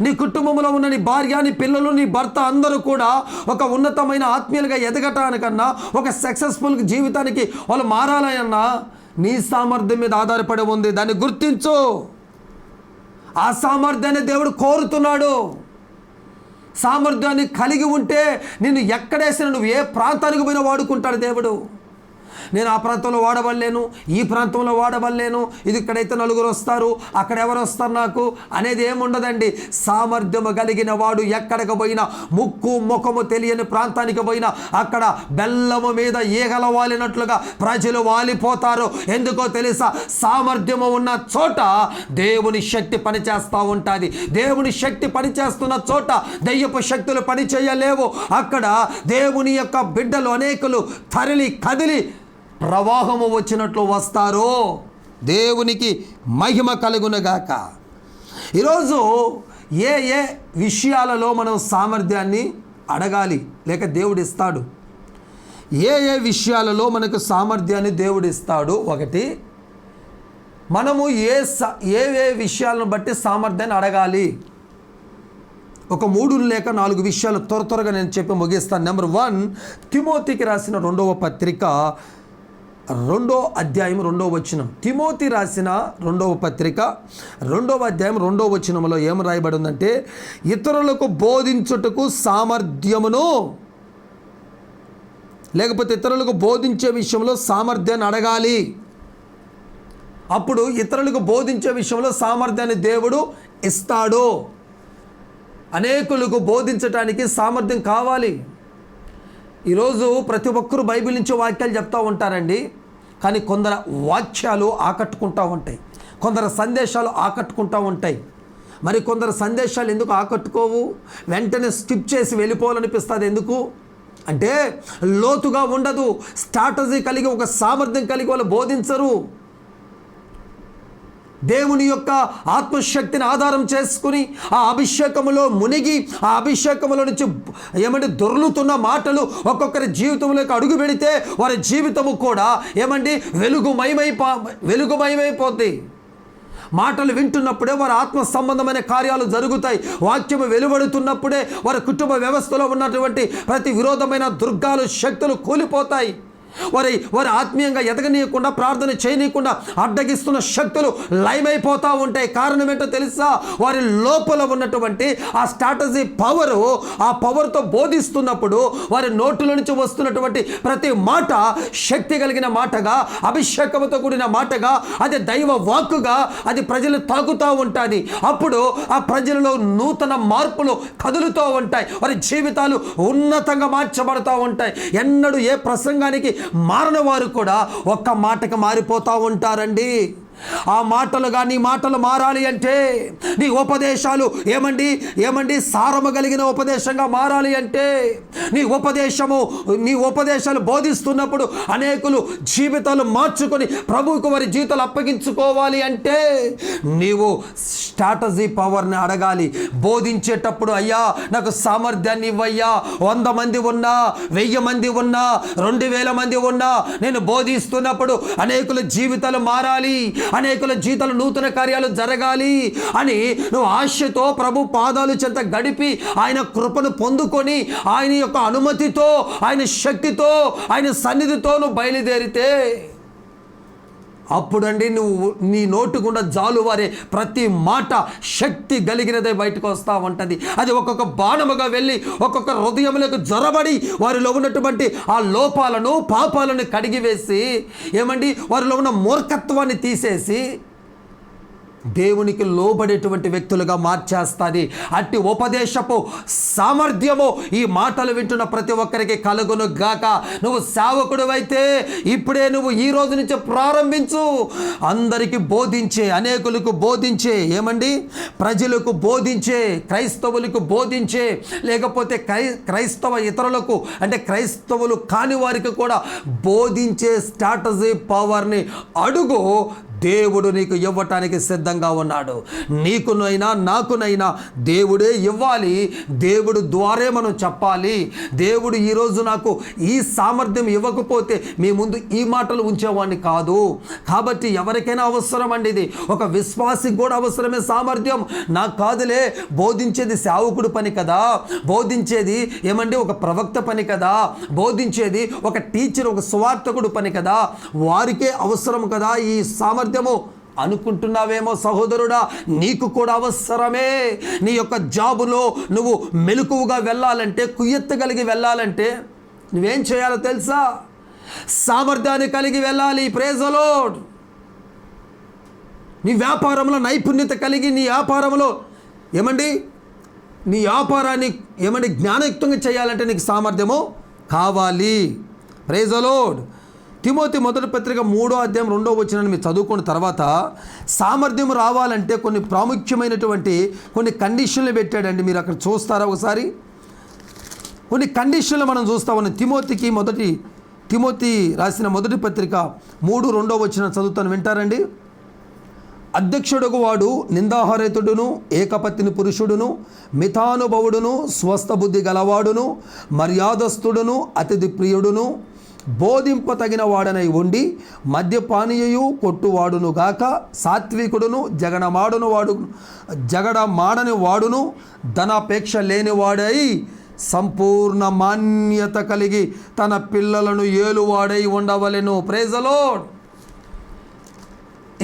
నీ కుటుంబంలో ఉన్న నీ భార్య, నీ పిల్లలు, నీ భర్త అందరూ కూడా ఒక ఉన్నతమైన ఆత్మీయులుగా ఎదగటానికన్నా, ఒక సక్సెస్ఫుల్ జీవితానికి వాళ్ళు మారాలన్నా నీ సామర్థ్యం మీద ఆధారపడి ఉంది. దాన్ని గుర్తించు. ఆ సామర్థ్యాన్ని దేవుడు కోరుతున్నాడు. సామర్థ్యాన్ని కలిగి ఉంటే నిన్ను ఎక్కడేసిన నువ్వు ఏ ప్రాంతానికి పోయినా వాడుకుంటాడు దేవుడు. నేను ఆ ప్రాంతంలో వాడబడలేను, ఈ ప్రాంతంలో వాడబడలేను, ఇది ఇక్కడైతే నలుగురు వస్తారు, అక్కడ ఎవరు వస్తారు నాకు అనేది ఏముండదండి. సామర్థ్యము కలిగిన వాడు ఎక్కడికి పోయినా, ముక్కు ముఖము తెలియని ప్రాంతానికి పోయినా అక్కడ బెల్లము మీద ఈగల వాలినట్లుగా ప్రజలు వాలిపోతారు. ఎందుకో తెలుసా? సామర్థ్యము ఉన్న చోట దేవుని శక్తి పనిచేస్తూ ఉంటుంది. దేవుని శక్తి పనిచేస్తున్న చోట దెయ్యపు శక్తులు పనిచేయలేవు. అక్కడ దేవుని యొక్క బిడ్డలు అనేకులు తరలి కదిలి ప్రవాహము వచ్చినట్లు వస్తారు. దేవునికి మహిమ కలుగునగాక. ఈరోజు ఏ ఏ విషయాలలో మనం సామర్థ్యాన్ని అడగాలి లేక దేవుడు ఇస్తాడు? ఏ ఏ విషయాలలో మనకు సామర్థ్యాన్ని దేవుడు ఇస్తాడు? ఒకటి, మనము ఏ విషయాలను బట్టి సామర్థ్యాన్ని అడగాలి? ఒక 3 లేక 4 విషయాలు త్వరగా నేను చెప్పి ముగిస్తాను. నెంబర్ 1, తిమోతికి రాసిన 2వ పత్రిక 2వ అధ్యాయం 2వ వచనం. తిమోతి రాసిన 2వ పత్రిక 2వ అధ్యాయం 2వ వచనంలో ఏం రాయబడి ఉందంటే, ఇతరులకు బోధించుటకు సామర్థ్యమును, లేకపోతే ఇతరులకు బోధించే విషయంలో సామర్థ్యాన్ని అడగాలి. అప్పుడు ఇతరులకు బోధించే విషయంలో సామర్థ్యాన్ని దేవుడు ఇస్తాడు. అనేకులకు బోధించటానికి సామర్థ్యం కావాలి. ఈరోజు ప్రతి ఒక్కరూ బైబిల్ నుంచి వాక్యాలు చెప్తూ ఉంటారండి, కానీ కొందరు వాక్యాలు ఆకట్టుకుంటూ ఉంటాయి, కొందరు సందేశాలు ఆకట్టుకుంటూ ఉంటాయి. మరి కొందరు సందేశాలు ఎందుకు ఆకట్టుకోవు? వెంటనే స్కిప్ చేసి వెళ్ళిపోవాలనిపిస్తుంది. ఎందుకు అంటే లోతుగా ఉండదు. స్ట్రాటజీ కలిగి ఒక సామర్థ్యం కలిగి వాళ్ళు బోధించరు. దేవుని యొక్క ఆత్మశక్తిని ఆధారం చేసుకుని ఆ అభిషేకములో మునిగి ఆ అభిషేకములో నుంచి ఏమంటే దొర్లుతున్న మాటలు ఒక్కొక్కరి జీవితంలోకి అడుగు పెడితే వారి జీవితము కూడా ఏమండి వెలుగుమయమైపోద్ది. మాటలు వింటున్నప్పుడే వారి ఆత్మ సంబంధమైన కార్యాలు జరుగుతాయి. వాక్యము వెలువడుతున్నప్పుడే వారి కుటుంబ వ్యవస్థలో ఉన్నటువంటి ప్రతి విరోధమైన దుర్గాలు శక్తులు కూలిపోతాయి. వారి ఆత్మీయంగా ఎదగనీయకుండా, ప్రార్థన చేయనీయకుండా అడ్డగిస్తున్న శక్తులు లయమైపోతూ ఉంటాయి. కారణం ఏంటో తెలుసా? వారి లోపల ఉన్నటువంటి ఆ స్ట్రాటజీ పవరు, ఆ పవర్తో బోధిస్తున్నప్పుడు వారి నోటుల నుంచి వస్తున్నటువంటి ప్రతి మాట శక్తి కలిగిన మాటగా, అభిషేకంతో కూడిన మాటగా, అది దైవ వాక్కుగా అది ప్రజలు తాకుతూ ఉంటుంది. అప్పుడు ఆ ప్రజలలో నూతన మార్పులు కదులుతూ ఉంటాయి. వారి జీవితాలు ఉన్నతంగా మార్చబడుతూ ఉంటాయి. ఎన్నడూ ఏ ప్రసంగానికి మారిన వారు కూడా ఒక్క మాటకి మారిపోతూ ఉంటారండి. ఆ మాటలుగా నీ మాటలు మారాలి అంటే, నీ ఉపదేశాలు ఏమండి సారము కలిగిన ఉపదేశంగా మారాలి అంటే, నీ ఉపదేశాలు బోధిస్తున్నప్పుడు అనేకులు జీవితాలు మార్చుకొని ప్రభువుకు వారి జీవితాలు అప్పగించుకోవాలి అంటే నీవు స్ట్రాటజీ పవర్ని అడగాలి. బోధించేటప్పుడు అయ్యా నాకు సామర్థ్యాన్ని ఇవ్వయ్యా, 100 మంది ఉన్నా, 1000 మంది ఉన్నా, 2000 మంది ఉన్నా, నేను బోధిస్తున్నప్పుడు అనేకుల జీవితాలు మారాలి, అనేకుల జీవితాలు నూతన కార్యాలు జరగాలి అని నువ్వు ఆశతో ప్రభు పాదాలు చెంత గడిపి ఆయన కృపను పొందుకొని ఆయన యొక్క అనుమతితో, ఆయన శక్తితో, ఆయన సన్నిధితో నువ్వు బయలుదేరితే అప్పుడండి నువ్వు నీ నోటి గుండా జాలువారే ప్రతి మాట శక్తి కలిగినదే బయటకు వస్తూ ఉంటుంది. అది ఒక్కొక్క బాణముగా వెళ్ళి ఒక్కొక్క హృదయములకు జొరబడి వారిలో ఉన్నటువంటి ఆ లోపాలను, పాపాలను కడిగివేసి వారిలో ఉన్న మూర్ఖత్వాన్ని తీసేసి దేవునికి లోబడేటువంటి వ్యక్తులుగా మార్చేస్తుంది. అట్టి ఉపదేశపు సామర్థ్యము ఈ మాటలు వింటున్న ప్రతి ఒక్కరికి కలుగును గాక. నువ్వు సేవకుడు అయితే ఇప్పుడే నువ్వు ఈ రోజు నుంచి ప్రారంభించు. అందరికీ బోధించే, అనేకులకు బోధించే, ప్రజలకు బోధించే, క్రైస్తవులకు బోధించే, లేకపోతే క్రైస్తవ ఇతరులకు అంటే క్రైస్తవులు కాని వారికి కూడా బోధించే స్ట్రాటజీ పవర్ని అడుగు. దేవుడు నీకు ఇవ్వటానికి సిద్ధంగా ఉన్నాడు. నీకునైనా నాకునైనా దేవుడే ఇవ్వాలి. దేవుడు ద్వారే మనం చెప్పాలి. దేవుడు ఈరోజు నాకు ఈ సామర్థ్యం ఇవ్వకపోతే మీ ముందు ఈ మాటలు ఉంచేవాడిని కాదు. కాబట్టి ఎవరికైనా అవసరం అండి. ఇది ఒక విశ్వాసికి కూడా అవసరమే సామర్థ్యం. నాకు కాదులే, బోధించేది సేవకుడు పని కదా, బోధించేది ఒక ప్రవక్త పని కదా, బోధించేది ఒక టీచర్, ఒక సువార్తకుడు పని కదా, వారికే అవసరం కదా ఈ సామర్థ్యం అనుకుంటున్నావేమో సహోదరుడా, నీకు కూడా అవసరమే. నీ యొక్క జాబులో నువ్వు మెలకువగా వెళ్ళాలంటే, కుయ్యెత్తగలిగి వెళ్ళాలంటే నువ్వేం చేయాలో తెలుసా? సామర్థ్యాన్ని కలిగి వెళ్ళాలి. Praise the Lord. నీ వ్యాపారంలో నైపుణ్యత కలిగి నీ వ్యాపారంలో నీ వ్యాపారాన్ని జ్ఞానయుక్తంగా చేయాలంటే నీకు సామర్థ్యము కావాలి. Praise the lord. తిమోతి మొదటి పత్రిక 3వ అధ్యాయం 2వ వచనాన్ని మీరు చదువుకున్న తర్వాత సామర్థ్యం రావాలంటే కొన్ని ప్రాముఖ్యమైనటువంటి కొన్ని కండిషన్లు పెట్టాడండి. మీరు అక్కడ చూస్తారా ఒకసారి? కొన్ని కండిషన్లు మనం చూస్తా ఉన్నాం. తిమోతి రాసిన మొదటి పత్రిక 3:2 వచనం చదువుతాను, వింటారండి. అధ్యక్షుడుగు వాడు నిందాహరితుడును, ఏకపత్ని పురుషుడును, మితానుభవుడును, స్వస్థ బుద్ధి గలవాడును, మర్యాదస్తుడును, అతిథి ప్రియుడును, బోధింపతగిన వాడనై ఉండి మద్యపానీయు కొట్టువాడును గాక, సాత్వికుడును, జగడమాడని వాడును, ధనాపేక్ష లేనివాడై సంపూర్ణ మాన్యత కలిగి తన పిల్లలను ఏలువాడై ఉండవలెను. Praise the Lord.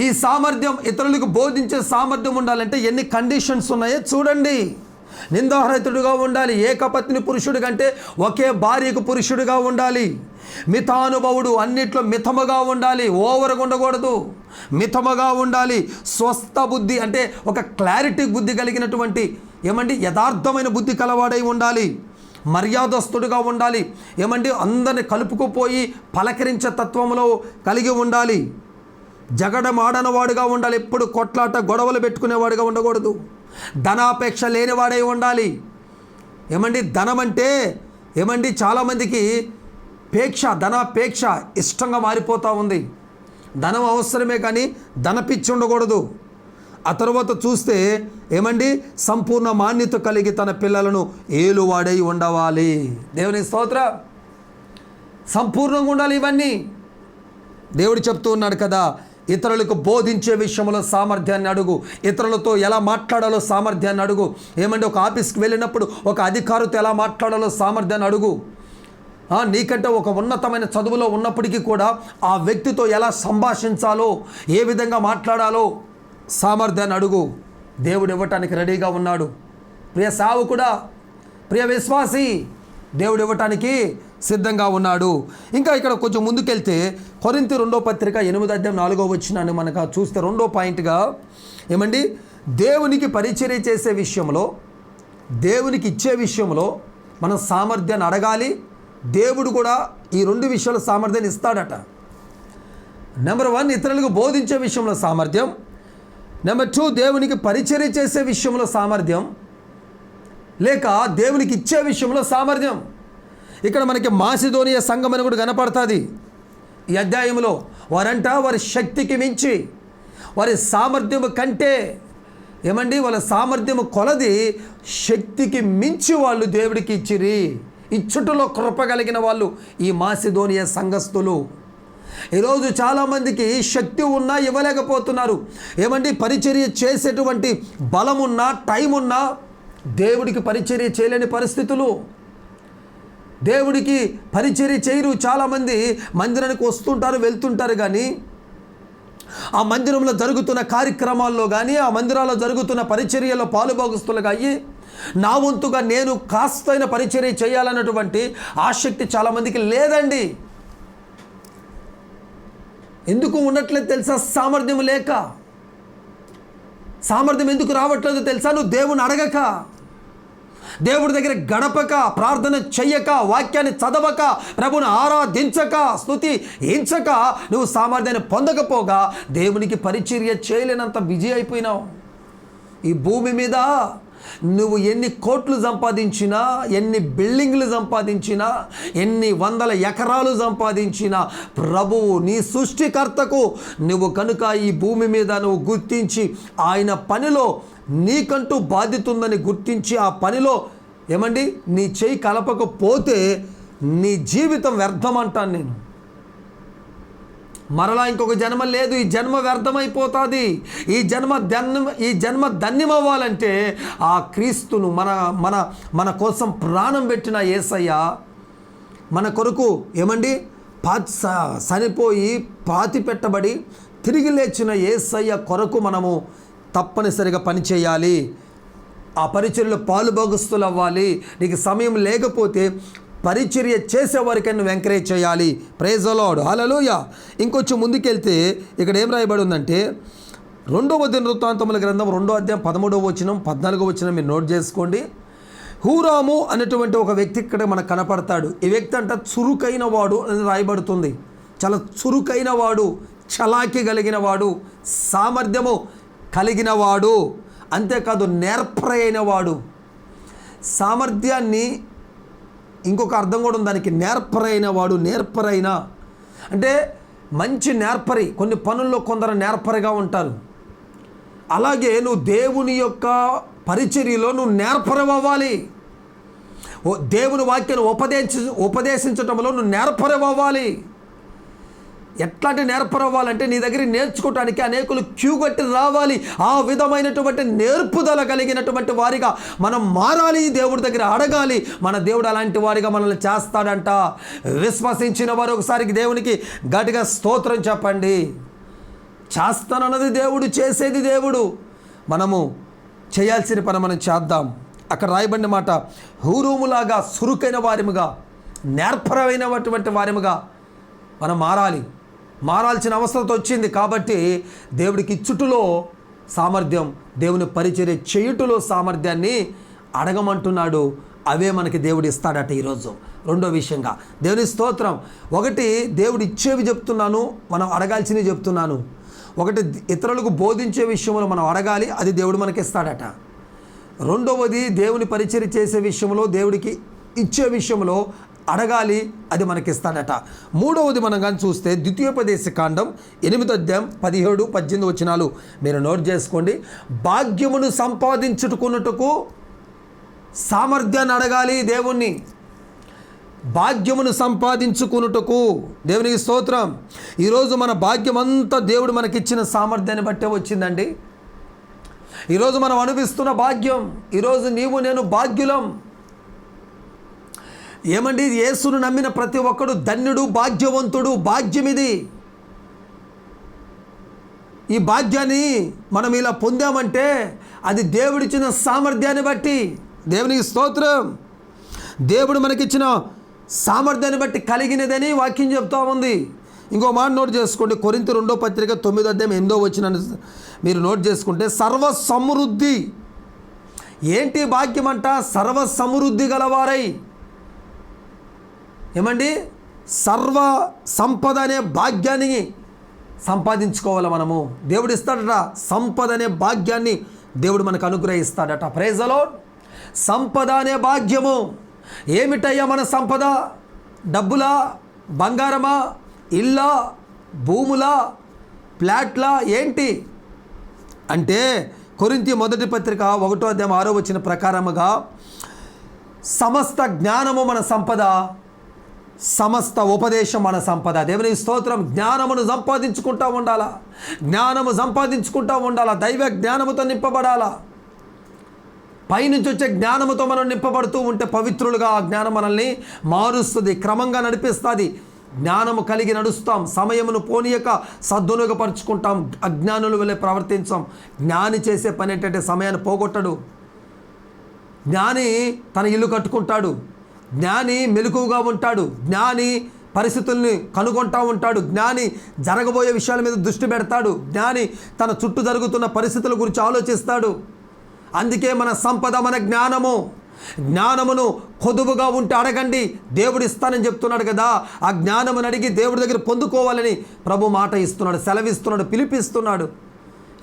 ఈ సామర్థ్యం, ఇతరులకు బోధించే సామర్థ్యం ఉండాలంటే ఎన్ని కండిషన్స్ ఉన్నాయో చూడండి. నిందారహితుడుగా ఉండాలి. ఏకపత్ని పురుషుడు కంటే ఒకే భార్యకు పురుషుడిగా ఉండాలి. మితానుభవుడు, అన్నిట్లో మితముగా ఉండాలి, ఓవర్గా ఉండకూడదు, మితముగా ఉండాలి. స్వస్థ బుద్ధి అంటే ఒక క్లారిటీ బుద్ధి కలిగినటువంటి యథార్థమైన బుద్ధి కలవాడై ఉండాలి. మర్యాదస్తుడుగా ఉండాలి. అందరిని కలుపుకుపోయి పలకరించే తత్వంలో కలిగి ఉండాలి. జగడమాడనవాడుగా ఉండాలి. ఎప్పుడు కొట్లాట గొడవలు పెట్టుకునేవాడుగా ఉండకూడదు. ధనాపేక్ష లేనివాడై ఉండాలి. ధనం అంటే చాలామందికి ధనాపేక్ష ఇష్టంగా మారిపోతూ ఉంది. ధనం అవసరమే కానీ ధనపిచ్చి ఉండకూడదు. ఆ తర్వాత చూస్తే సంపూర్ణ మాన్యత కలిగి తన పిల్లలను ఏలువాడై ఉండవాలి. దేవుని స్తోత్రం. సంపూర్ణంగా ఉండాలి. ఇవన్నీ దేవుడు చెప్తూ ఉన్నాడు కదా, ఇతరులకు బోధించే విషయంలో సామర్థ్యాన్ని అడుగు, ఇతరులతో ఎలా మాట్లాడాలో సామర్థ్యాన్ని అడుగు. ఒక ఆఫీస్కి వెళ్ళినప్పుడు ఒక అధికారితో ఎలా మాట్లాడాలో సామర్థ్యాన్ని అడుగు. నీకంటే ఒక ఉన్నతమైన చదువులో ఉన్నప్పటికీ కూడా ఆ వ్యక్తితో ఎలా సంభాషించాలో, ఏ విధంగా మాట్లాడాలో సామర్థ్యాన్ని అడుగు. దేవుడు ఇవ్వటానికి రెడీగా ఉన్నాడు. ప్రియ సేవకుడా, ప్రియ విశ్వాసి, దేవుడు ఇవ్వటానికి సిద్ధంగా ఉన్నాడు. ఇంకా ఇక్కడ కొంచెం ముందుకెళ్తే కొరింథీ 2వ పత్రిక 8వ అధ్యాయం 4వ వచనాన్ని మనకు చూస్తే 2వ పాయింట్గా దేవునికి పరిచర్య చేసే విషయంలో, దేవునికి ఇచ్చే విషయంలో మనం సామర్థ్యాన్ని అడగాలి. దేవుడు కూడా ఈ 2 విషయాల సామర్థ్యాన్ని ఇస్తాడట. నెంబర్ 1 ఇతరులకు బోధించే విషయంలో సామర్థ్యం. నెంబర్ 2 దేవునికి పరిచర్య చేసే విషయంలో సామర్థ్యం, లేక దేవునికి ఇచ్చే విషయంలో సామర్థ్యం. ఇక్కడ మనకి మాసిదోనియా సంఘం అని కూడా కనపడుతుంది ఈ అధ్యాయంలో. వారి శక్తికి మించి, వారి సామర్థ్యం కంటే ఏమండి వాళ్ళ సామర్థ్యము కొలది శక్తికి మించి వాళ్ళు దేవుడికి ఇచ్చిరి. ఇచ్చుటలో కృప కలిగిన వాళ్ళు ఈ మాసిదోనియా సంఘస్థులు. ఈరోజు చాలామందికి శక్తి ఉన్నా ఇవ్వలేకపోతున్నారు. ఏమండి పరిచర్య చేసేటువంటి బలం ఉన్నా టైం ఉన్నా దేవుడికి పరిచర్య చేయలేని పరిస్థితులు. దేవుడికి పరిచర్య చేయరు. చాలామంది మందిరానికి వస్తుంటారు, వెళ్తుంటారు, కానీ ఆ మందిరంలో జరుగుతున్న కార్యక్రమాల్లో కానీ ఆ మందిరాల్లో జరుగుతున్న పరిచర్యలో పాలుభాగస్తులుగా అయ్యి నా వంతుగా నేను కాస్తైన పరిచర్య చేయాలన్నటువంటి ఆసక్తి చాలామందికి లేదండి. ఎందుకు ఉండట్లేదు తెలుసా? సామర్థ్యం లేక. సామర్థ్యం ఎందుకు రావట్లేదు తెలుసా? నువ్వు దేవుని అడగక, దేవుడి దగ్గర గడపక, ప్రార్థన చెయ్యక, వాక్యాన్ని చదవక, ప్రభుని ఆరాధించక, స్తుతి ఎంచక నువ్వు సామర్థ్యాన్ని పొందకపోగా దేవునికి పరిచర్య చేయలేనంత బిజీ అయిపోయినావు. ఈ భూమి మీద నువ్వు ఎన్ని కోట్లు సంపాదించినా, ఎన్ని బిల్డింగ్లు సంపాదించినా, ఎన్ని వందల ఎకరాలు సంపాదించినా ప్రభువు నీ సృష్టికర్తకు నువ్వు కనుక ఈ భూమి మీద నువ్వు గుర్తించి ఆయన పనిలో నీకంటూ బాధ్యత ఉందని గుర్తించి ఆ పనిలో ఏమండి నీ చేయి కలపకపోతే నీ జీవితం వ్యర్థం అంటాను నేను. మరలా ఇంకొక జన్మ లేదు. ఈ జన్మ వ్యర్థమైపోతుంది. ఈ జన్మ ధన్యమవ్వాలంటే ఆ క్రీస్తును మన కోసం ప్రాణం పెట్టిన యేసయ్య మన కొరకు ఏమండి చనిపోయి పాతి పెట్టబడి తిరిగి లేచిన యేసయ్య కొరకు మనము తప్పనిసరిగా పనిచేయాలి. ఆ పరిచర్యలో పాలుభాగస్తులు అవ్వాలి. నీకు సమయం లేకపోతే పరిచర్య చేసేవారికి నువ్వు ఎంకరేజ్ చేయాలి. ప్రైజ్ ది లార్డ్, హల్లెలూయా. ఇంకొంచెం ముందుకెళ్తే ఇక్కడ ఏం రాయబడి ఉందంటే 2వ దినవృత్తాంతముల గ్రంథం 2వ అధ్యాయం 13వ వచనం 14వ వచనం మీరు నోట్ చేసుకోండి. హూరాము అనేటువంటి ఒక వ్యక్తి ఇక్కడ మనకు కనపడతాడు. ఈ వ్యక్తి అంట చురుకైన వాడు అని రాయబడుతుంది. చాలా చురుకైన వాడు, చలాకీ కలిగిన వాడు, సామర్థ్యము కలిగిన వాడు, అంతేకాదు నేర్పరైన వాడు. సామర్థ్యాన్ని ఇంకొక అర్థం కూడా ఉంది దానికి, నేర్పరైన వాడు. నేర్పరైన అంటే మంచి నేర్పరి. కొన్ని పనుల్లో కొందరు నేర్పరిగా ఉంటారు. అలాగే నువ్వు దేవుని యొక్క పరిచర్యలో నువ్వు నేర్పరవ్వాలి. దేవుని వాక్యాన్ని ఉపదేశించటంలో నువ్వు నేర్పరవ్వాలి. ఎట్లాంటి నేర్పరవ్వాలంటే నీ దగ్గర నేర్చుకోవటానికి అనేకులు క్యూ కట్టి రావాలి. ఆ విధమైనటువంటి నేర్పుదల కలిగినటువంటి వారిగా మనం మారాలి. దేవుడి దగ్గర అడగాలి. మన దేవుడు అలాంటి వారిగా మనల్ని చేస్తాడంట. విశ్వసించిన వారు ఒకసారికి దేవునికి గట్టిగా స్తోత్రం చెప్పండి. చేస్తానన్నది దేవుడు, చేసేది దేవుడు. మనము చేయాల్సిన పని మనం చేద్దాం. అక్కడ రాయబడిన మాట, హూరూములాగా చురుకైన వారిముగా, నేర్పరమైనటువంటి వారిముగా మనం మారాల్సిన అవసరం వచ్చింది. కాబట్టి దేవుడికి ఇచ్చుటలో సామర్థ్యం, దేవుని పరిచర్య చేయుటలో సామర్థ్యాన్ని అడగమంటున్నాడు. అవే మనకి దేవుడు ఇస్తాడట ఈరోజు. రెండో విషయంగా దేవుని స్తోత్రం. ఒకటి దేవుడు ఇచ్చేవి చెప్తున్నాను, మనం అడగాల్సినవి చెప్తున్నాను. ఒకటి ఇతరులకు బోధించే విషయంలో మనం అడగాలి, అది దేవుడు మనకి ఇస్తాడట. రెండవది దేవుని పరిచర్య చేసే విషయంలో, దేవుడికి ఇచ్చే విషయంలో అడగాలి, అది మనకి ఇస్తాడట. మూడవది మనం కానీ చూస్తే ద్వితీయోపదేశ కాండం 8వ అధ్యాయం 17-18 వచనాలు మీరు నోట్ చేసుకోండి. భాగ్యమును సంపాదించుకున్నట్టుకు సామర్థ్యాన్ని అడగాలి దేవుణ్ణి. భాగ్యమును సంపాదించుకున్నట్టుకు దేవునికి స్తోత్రం. ఈరోజు మన భాగ్యం అంతా దేవుడు మనకిచ్చిన సామర్థ్యాన్ని బట్టే వచ్చిందండి. ఈరోజు మనం అనుభవిస్తున్న భాగ్యం, ఈరోజు నీవు నేను భాగ్యులం. ఏమండి, యేసును నమ్మిన ప్రతి ఒక్కడు ధన్యుడు, భాగ్యవంతుడు. భాగ్యం ఇది. ఈ భాగ్యాన్ని మనం ఇలా పొందామంటే అది దేవుడిచ్చిన సామర్థ్యాన్ని బట్టి. దేవునికి స్తోత్రం. దేవుడు మనకిచ్చిన సామర్థ్యాన్ని బట్టి కలిగినదని వాక్యం చెప్తా ఉంది. ఇంకో మాట నోట్ చేసుకోండి. కొరింథీ 2వ పత్రిక 9వ అధ్యాయం 8వ వచనాన్ని మీరు నోట్ చేసుకుంటే, సర్వ సమృద్ధి. ఏంటి భాగ్యం అంట? సర్వ సమృద్ధి గలవారై. ఏమండి, సర్వ సంపద అనే భాగ్యాన్ని సంపాదించుకోవాలి మనము. దేవుడు ఇస్తాడట సంపద అనే భాగ్యాన్ని, దేవుడు మనకు అనుగ్రహిస్తాడట. Praise the lord. సంపద అనే భాగ్యము ఏమిటయ్యా? మన సంపద డబ్బులా, బంగారమా, ఇల్లా, భూములా, ఫ్లాట్లా, ఏంటి అంటే కొరింథీ మొదటి పత్రిక 1:6 ప్రకారముగా సమస్త జ్ఞానము మన సంపద, సమస్త ఉపదేశం మన సంపద. దేవుని స్తోత్రం. జ్ఞానమును సంపాదించుకుంటూ ఉండాలా, జ్ఞానము సంపాదించుకుంటూ ఉండాలా, దైవ జ్ఞానముతో నింపబడాలా. పైనుంచి వచ్చే జ్ఞానముతో మనం నింపబడుతూ ఉంటే పవిత్రులుగా ఆ జ్ఞానం మనల్ని మారుస్తుంది, క్రమంగా నడిపిస్తుంది. జ్ఞానము కలిగి నడుస్తాం, సమయమును పోనీయక సద్వినియోగపరుచుకుంటాం, అజ్ఞానుల వలె ప్రవర్తించాం. జ్ఞాని చేసే పని ఏంటంటే సమయాన్ని పోగొట్టడు. జ్ఞాని తన ఇల్లు కట్టుకుంటాడు, జ్ఞాని మెలకువగా ఉంటాడు, జ్ఞాని పరిస్థితుల్ని కనుగొంటూ ఉంటాడు, జ్ఞాని జరగబోయే విషయాల మీద దృష్టి పెడతాడు, జ్ఞాని తన చుట్టూ జరుగుతున్న పరిస్థితుల గురించి ఆలోచిస్తాడు. అందుకే మన సంపద మన జ్ఞానము. జ్ఞానమును కొదువుగా ఉంటే అడగండి, దేవుడు ఇస్తానని చెప్తున్నాడు కదా. ఆ జ్ఞానమును అడిగి దేవుడి దగ్గర పొందుకోవాలని ప్రభు మాట ఇస్తున్నాడు, సెలవిస్తున్నాడు, పిలిపిస్తున్నాడు.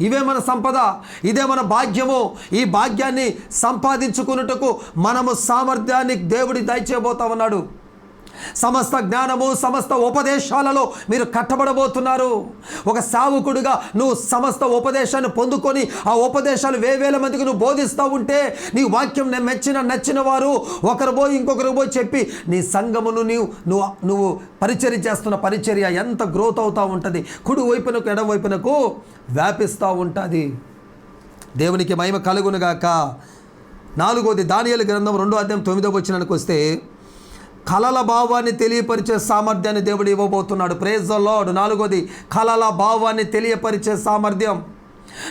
ఇవే మన సంపద, ఇదే మన భాగ్యము. ఈ భాగ్యాన్ని సంపాదించుకున్నట్టుకు మనము సామర్థ్యాన్ని దేవుడి దయచేయబోతా ఉన్నాడు. సమస్త జ్ఞానము సమస్త ఉపదేశాలలో మీరు కట్టబడబోతున్నారు. ఒక సేవకుడిగా నువ్వు సమస్త ఉపదేశాన్ని పొందుకొని ఆ ఉపదేశాలు వేవేల మందికి నువ్వు బోధిస్తూ ఉంటే నీ వాక్యం నచ్చిన వారు ఒకరు పోయి ఇంకొకరు పోయి చెప్పి నీ సంఘమును నువ్వు పరిచర్య చేస్తున్న పరిచర్య ఎంత గ్రోత్ అవుతూ ఉంటుంది, కుడి వైపునకు ఎడమ వైపునకు వ్యాపిస్తూ ఉంటుంది. దేవునికి మహిమ కలుగునుగాక. 4వది దానియేలు గ్రంథం 2:9 వస్తే కలల భావాన్ని తెలియపరిచే సామర్థ్యాన్ని దేవుడు ఇవ్వబోతున్నాడు. Praise the lord. 4వది కలల భావాన్ని తెలియపరిచే సామర్థ్యం.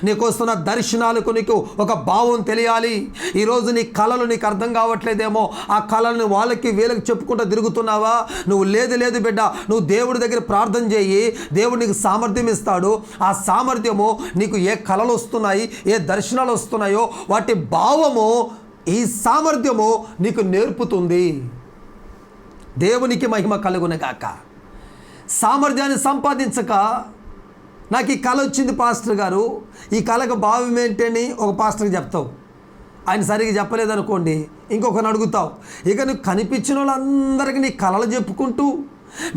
నీకు వస్తున్న దర్శనాలకు నీకు ఒక భావం తెలియాలి. ఈరోజు నీ కళలు నీకు అర్థం కావట్లేదేమో, ఆ కళలను వాళ్ళకి వీళ్ళకి చెప్పుకుంటూ తిరుగుతున్నావా? నువ్వు లేదు బిడ్డ, నువ్వు దేవుడి దగ్గర ప్రార్థన చేయి, దేవుడు నీకు సామర్థ్యం ఇస్తాడు. ఆ సామర్థ్యము నీకు ఏ కళలు వస్తున్నాయి, ఏ దర్శనాలు వస్తున్నాయో వాటి భావము ఈ సామర్థ్యము నీకు నేర్పుతుంది. దేవునికి మహిమ కలుగునగాక. సామర్థ్యాన్ని సంపాదించక నాకు ఈ కళ వచ్చింది పాస్టర్ గారు, ఈ కళకు భావం ఏంటని ఒక పాస్టర్కి చెప్తావు, ఆయన సరిగ్గా చెప్పలేదనుకోండి ఇంకొకరిని అడుగుతావు. ఇక నువ్వు కనిపించిన వాళ్ళందరికీ నీ కళలు చెప్పుకుంటూ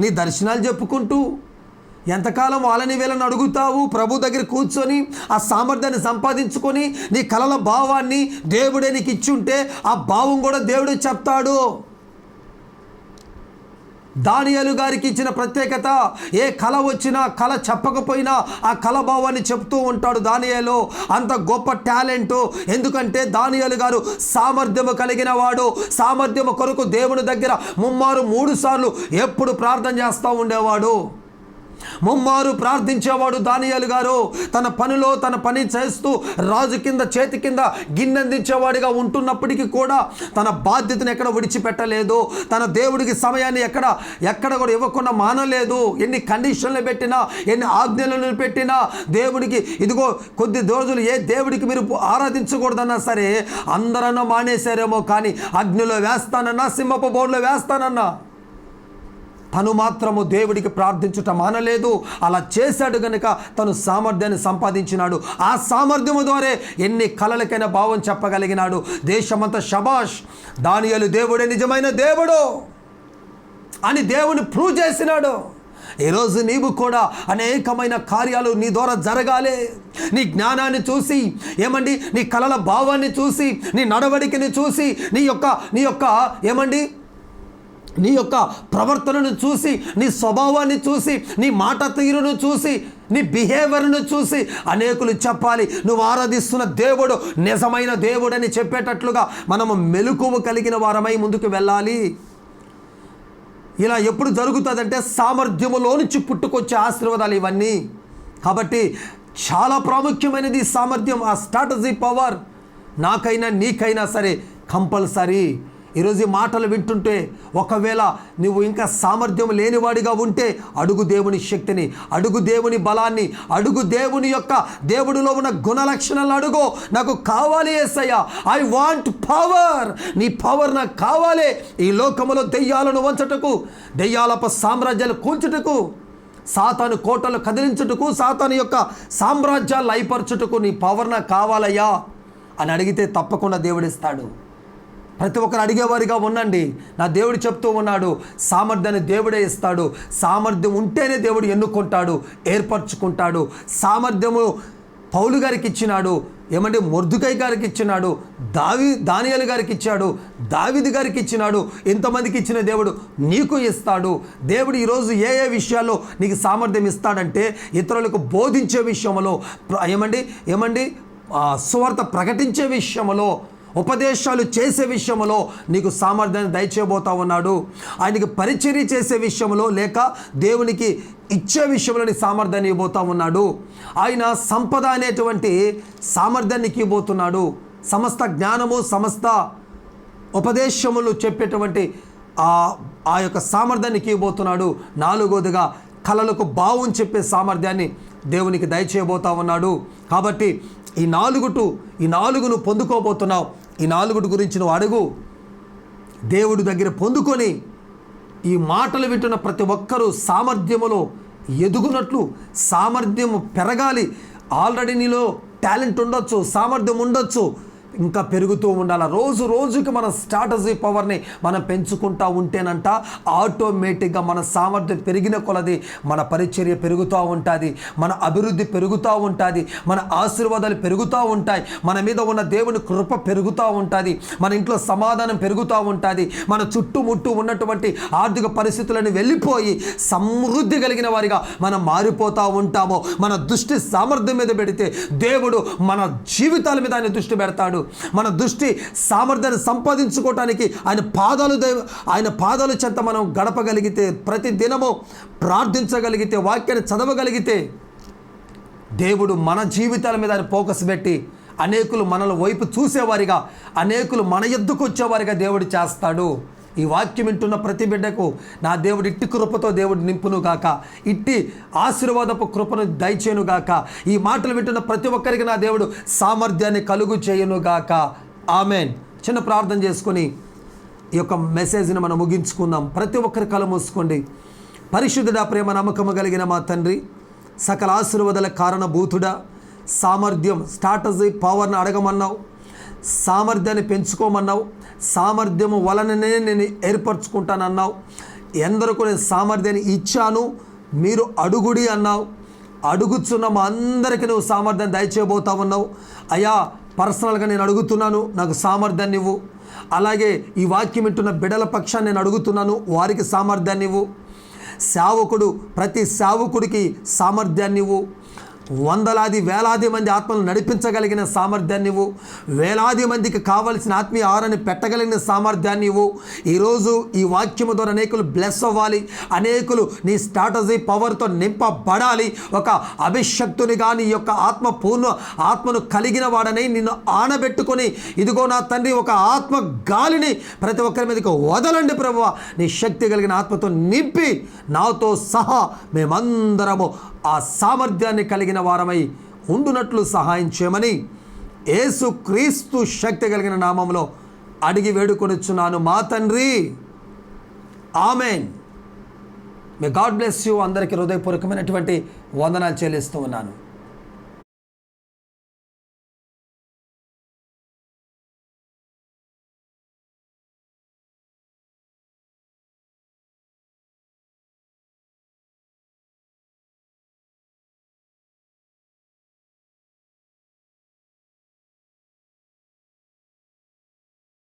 నీ దర్శనాలు చెప్పుకుంటూ ఎంతకాలం వాళ్ళని వీళ్ళని అడుగుతావు? ప్రభు దగ్గర కూర్చొని ఆ సామర్థ్యాన్ని సంపాదించుకొని నీ కళల భావాన్ని దేవుడే నీకు ఇచ్చుంటే ఆ భావం కూడా దేవుడే చెప్తాడు. దానియేలు గారికి ఇచ్చిన ప్రత్యేకత, ఏ కళ వచ్చినా కళ చెప్పకపోయినా ఆ కళ భావాన్ని చెప్తూ ఉంటాడు దానియేలు. అంత గొప్ప టాలెంటు. ఎందుకంటే దానియేలు గారు సామర్థ్యము కలిగిన వాడు. సామర్థ్యము కొరకు దేవుని దగ్గర 3 సార్లు ఎప్పుడు ప్రార్థన చేస్తూ ఉండేవాడు. 3 ప్రార్థించేవాడు దానియేలు గారు. తన పనిలో తన పని చేస్తూ రాజు కింద చేతి కింద గిన్నెందించేవాడిగా ఉంటున్నప్పటికీ కూడా తన బాధ్యతను ఎక్కడ విడిచిపెట్టలేదు. తన దేవుడికి సమయాన్ని ఎక్కడ కూడా ఇవ్వకుండా మానలేదు. ఎన్ని కండిషన్లు పెట్టినా, ఎన్ని ఆజ్ఞలను పెట్టినా, దేవుడికి ఇదిగో కొద్ది రోజులు ఏ దేవుడికి మీరు ఆరాధించకూడదన్నా సరే అందరన్నా మానేశారేమో, కానీ అగ్నిలో వేస్తానన్నా, సింహపు బోర్లో వేస్తానన్నా తను మాత్రము దేవుడికి ప్రార్థించుట మానలేదు. అలా చేశాడు కనుక తను సామర్థ్యాన్ని సంపాదించినాడు. ఆ సామర్థ్యము ద్వారా ఎన్ని కళలకైనా భావం చెప్పగలిగినాడు. దేశమంతా షబాష్, దానియేలు దేవుడే నిజమైన దేవుడు అని దేవుని ప్రూవ్ చేసినాడు. ఈరోజు నీవు కూడా అనేకమైన కార్యాలు నీ ద్వారా జరగాలి. నీ జ్ఞానాన్ని చూసి, నీ కళల భావాన్ని చూసి, నీ నడవడికని చూసి, నీ యొక్క ప్రవర్తనను చూసి, నీ స్వభావాన్ని చూసి, నీ మాట తీరును చూసి, నీ బిహేవియర్ను చూసి అనేకులు చెప్పాలి నువ్వు ఆరాధిస్తున్న దేవుడు నిజమైన దేవుడని చెప్పేటట్లుగా మనము మెలకువ కలిగిన వారమై ముందుకు వెళ్ళాలి. ఇలా ఎప్పుడు జరుగుతుందంటే సామర్థ్యములో నుంచి పుట్టుకొచ్చే ఆశీర్వాదాలు ఇవన్నీ. కాబట్టి చాలా ప్రాముఖ్యమైనది సామర్థ్యం. ఆ స్ట్రాటజీ పవర్ నాకైనా నీకైనా సరే కంపల్సరీ. ఈరోజు ఈ మాటలు వింటుంటే ఒకవేళ నువ్వు ఇంకా సామర్థ్యం లేనివాడిగా ఉంటే అడుగు దేవుని శక్తిని, అడుగు దేవుని బలాన్ని, అడుగు దేవుడిలో ఉన్న గుణ లక్షణాలు అడుగు. నాకు కావాలి యేసయ్యా, ఐ వాంట్ పవర్. నీ పవర్ నాకు కావాలి. ఈ లోకములో దెయ్యాలను వంచటకు, దెయ్యాలప సామ్రాజ్యాలు కూల్చుటకు, సాతాను కోటలు కదిలించుటకు, సాతాను యొక్క సామ్రాజ్యాలు లయపరచుటకు నీ పవర్ నాకు కావాలయ్యా అని అడిగితే తప్పకుండా దేవుడిస్తాడు. ప్రతి ఒక్కరు అడిగేవారిగా ఉండండి. నా దేవుడు చెప్తూ ఉన్నాడు, సామర్థ్యాన్ని దేవుడే ఇస్తాడు. సామర్థ్యం ఉంటేనే దేవుడు ఎన్నుకుంటాడు, ఏర్పరచుకుంటాడు. సామర్థ్యము పౌలు గారికి ఇచ్చినాడు, ఏమంటే మొర్దుకై గారికి ఇచ్చినాడు, దానియేలు గారికి ఇచ్చాడు, దావీదు గారికి ఇచ్చినాడు. ఎంతమందికి ఇచ్చిన దేవుడు నీకు ఇస్తాడు. దేవుడు ఈరోజు ఏ ఏ విషయాల్లో నీకు సామర్థ్యం ఇస్తాడంటే ఇతరులకు బోధించే విషయంలో, ఏమండి సువార్త ప్రకటించే విషయంలో, ఉపదేశాలు చేసే విషయంలో నీకు సామర్థ్యాన్ని దయచేయబోతా ఉన్నాడు. ఆయనకి పరిచర్య చేసే విషయంలో, లేక దేవునికి ఇచ్చే విషయంలో నీ సామర్థ్యాన్ని ఇవ్వబోతా ఉన్నాడు. ఆయన సంపద అనేటువంటి సామర్థ్యాన్ని ఇవ్వబోతున్నాడు. సమస్త జ్ఞానము, సమస్త ఉపదేశములు చెప్పేటువంటి ఆ యొక్క సామర్థ్యాన్ని ఇవ్వబోతున్నాడు. నాలుగోదిగా కళలకు బావుని చెప్పే సామర్థ్యాన్ని దేవునికి దయచేయబోతా ఉన్నాడు. కాబట్టి ఈ నాలుగును పొందుకోబోతున్నావు. ఈ నాలుగుటి గురించి నువ్వు అడుగు. దేవుడి దగ్గర పొందుకొని ఈ మాటలు వింటున్న ప్రతి ఒక్కరూ సామర్థ్యములో ఎదుగునట్లు, సామర్థ్యము పెరగాలి. ఆల్రెడీ నీలో టాలెంట్ ఉండొచ్చు, సామర్థ్యం ఉండొచ్చు, ఇంకా పెరుగుతూ ఉండాలి. రోజు రోజుకి మన స్ట్రాటజీ పవర్ని మనం పెంచుకుంటూ ఉంటేనంట ఆటోమేటిక్గా మన సామర్థ్యం పెరిగిన కొలది మన పరిచర్య పెరుగుతూ ఉంటుంది, మన అభివృద్ధి పెరుగుతూ ఉంటుంది, మన ఆశీర్వాదాలు పెరుగుతూ ఉంటాయి, మన మీద ఉన్న దేవుని కృప పెరుగుతూ ఉంటుంది, మన ఇంట్లో సమాధానం పెరుగుతూ ఉంటుంది, మన చుట్టుముట్టు ఉన్నటువంటి ఆర్థిక పరిస్థితులను వెళ్ళిపోయి సమృద్ధి కలిగిన వారిగా మనం మారిపోతూ ఉంటాము. మన దృష్టి సామర్థ్యం మీద పెడితే దేవుడు మన జీవితాల మీద ఆయన దృష్టి పెడతాడు. మన దృష్టి సామర్థ్యాన్ని సంపాదించుకోవటానికి ఆయన పాదాలు చెంత మనం గడపగలిగితే, ప్రతి దినము ప్రార్థించగలిగితే, వాక్యాన్ని చదవగలిగితే, దేవుడు మన జీవితాల మీద ఆయన ఫోకస్ పెట్టి అనేకులు మనల వైపు చూసేవారిగా, అనేకులు మన ఎద్దుకు వచ్చేవారిగా దేవుడు చేస్తాడు. ఈ వాక్యం వింటున్న ప్రతి బిడ్డకు నా దేవుడు ఇట్టి కృపతో దేవుడు నింపును గాక, ఇట్టి ఆశీర్వాదపు కృపను దయచేయును గాక. ఈ మాటలు వింటున్న ప్రతి ఒక్కరికి నా దేవుడు సామర్థ్యాన్ని కలుగు చేయును గాక. ఆమెన్. చిన్న ప్రార్థన చేసుకొని ఈ యొక్క మెసేజ్ని మనం ముగించుకుందాం. ప్రతి ఒక్కరి కళ్ళు మూసుకోండి. పరిశుద్ధుడా, ప్రేమ నమ్మకము కలిగిన మా తండ్రి, సకల ఆశీర్వాదాల కారణభూతుడా, సామర్థ్యం స్ట్రాటజీ పవర్ని అడగమన్నావు, సామర్థ్యాన్ని పెంచుకోమన్నావు, సామర్థ్యము వలననే నేను ఏర్పరచుకుంటానన్నావు. ఎందరికీ నేను సామర్థ్యాన్ని ఇచ్చాను, మీరు అడుగుడి అన్నావు. అడుగుచున్న మా అందరికీ నువ్వు సామర్థ్యాన్ని దయచేయబోతా ఉన్నావు. అయ్యా, పర్సనల్గా నేను అడుగుతున్నాను, నాకు సామర్థ్యాన్ని ఇవ్వు. అలాగే ఈ వాక్యం వింటున్న బిడ్డల పక్షాన్ని నేను అడుగుతున్నాను, వారికి సామర్థ్యాన్ని ఇవ్వు. ప్రతి సేవకుడికి సామర్థ్యాన్ని ఇవ్వు. వందలాది వేలాది మంది ఆత్మలను నడిపించగలిగిన సామర్థ్యాన్ని ఇవ్వు. వేలాది మందికి కావలసిన ఆత్మీయ ఆహారాన్ని పెట్టగలిగిన సామర్థ్యాన్ని ఇవ్వు. ఈరోజు ఈ వాక్యము ద్వారా అనేకులు బ్లెస్ అవ్వాలి, అనేకులు నీ స్ట్రాటజీ పవర్తో నింపబడాలి. ఒక అభిషక్తుని కానీ ఈ యొక్క ఆత్మను కలిగిన వాడని నిన్ను ఆనబెట్టుకొని, ఇదిగో నా తండ్రి, ఒక ఆత్మ గాలిని ప్రతి ఒక్కరి మీదకి వదలండి ప్రభువా. నీ శక్తి కలిగిన ఆత్మతో నింపి నాతో సహా మేమందరము ఆ సామర్థ్యాన్ని కలిగిన వారమై ఉండునట్లు సహాయం చేయమని యేసుక్రీస్తు శక్తి కలిగిన నామంలో అడిగి వేడుకొనిచున్నాను మా తండ్రి. Amen. May God bless you. అందరికీ హృదయపూర్వకమైనటువంటి వందనాలు చెల్లిస్తూ ఉన్నాను.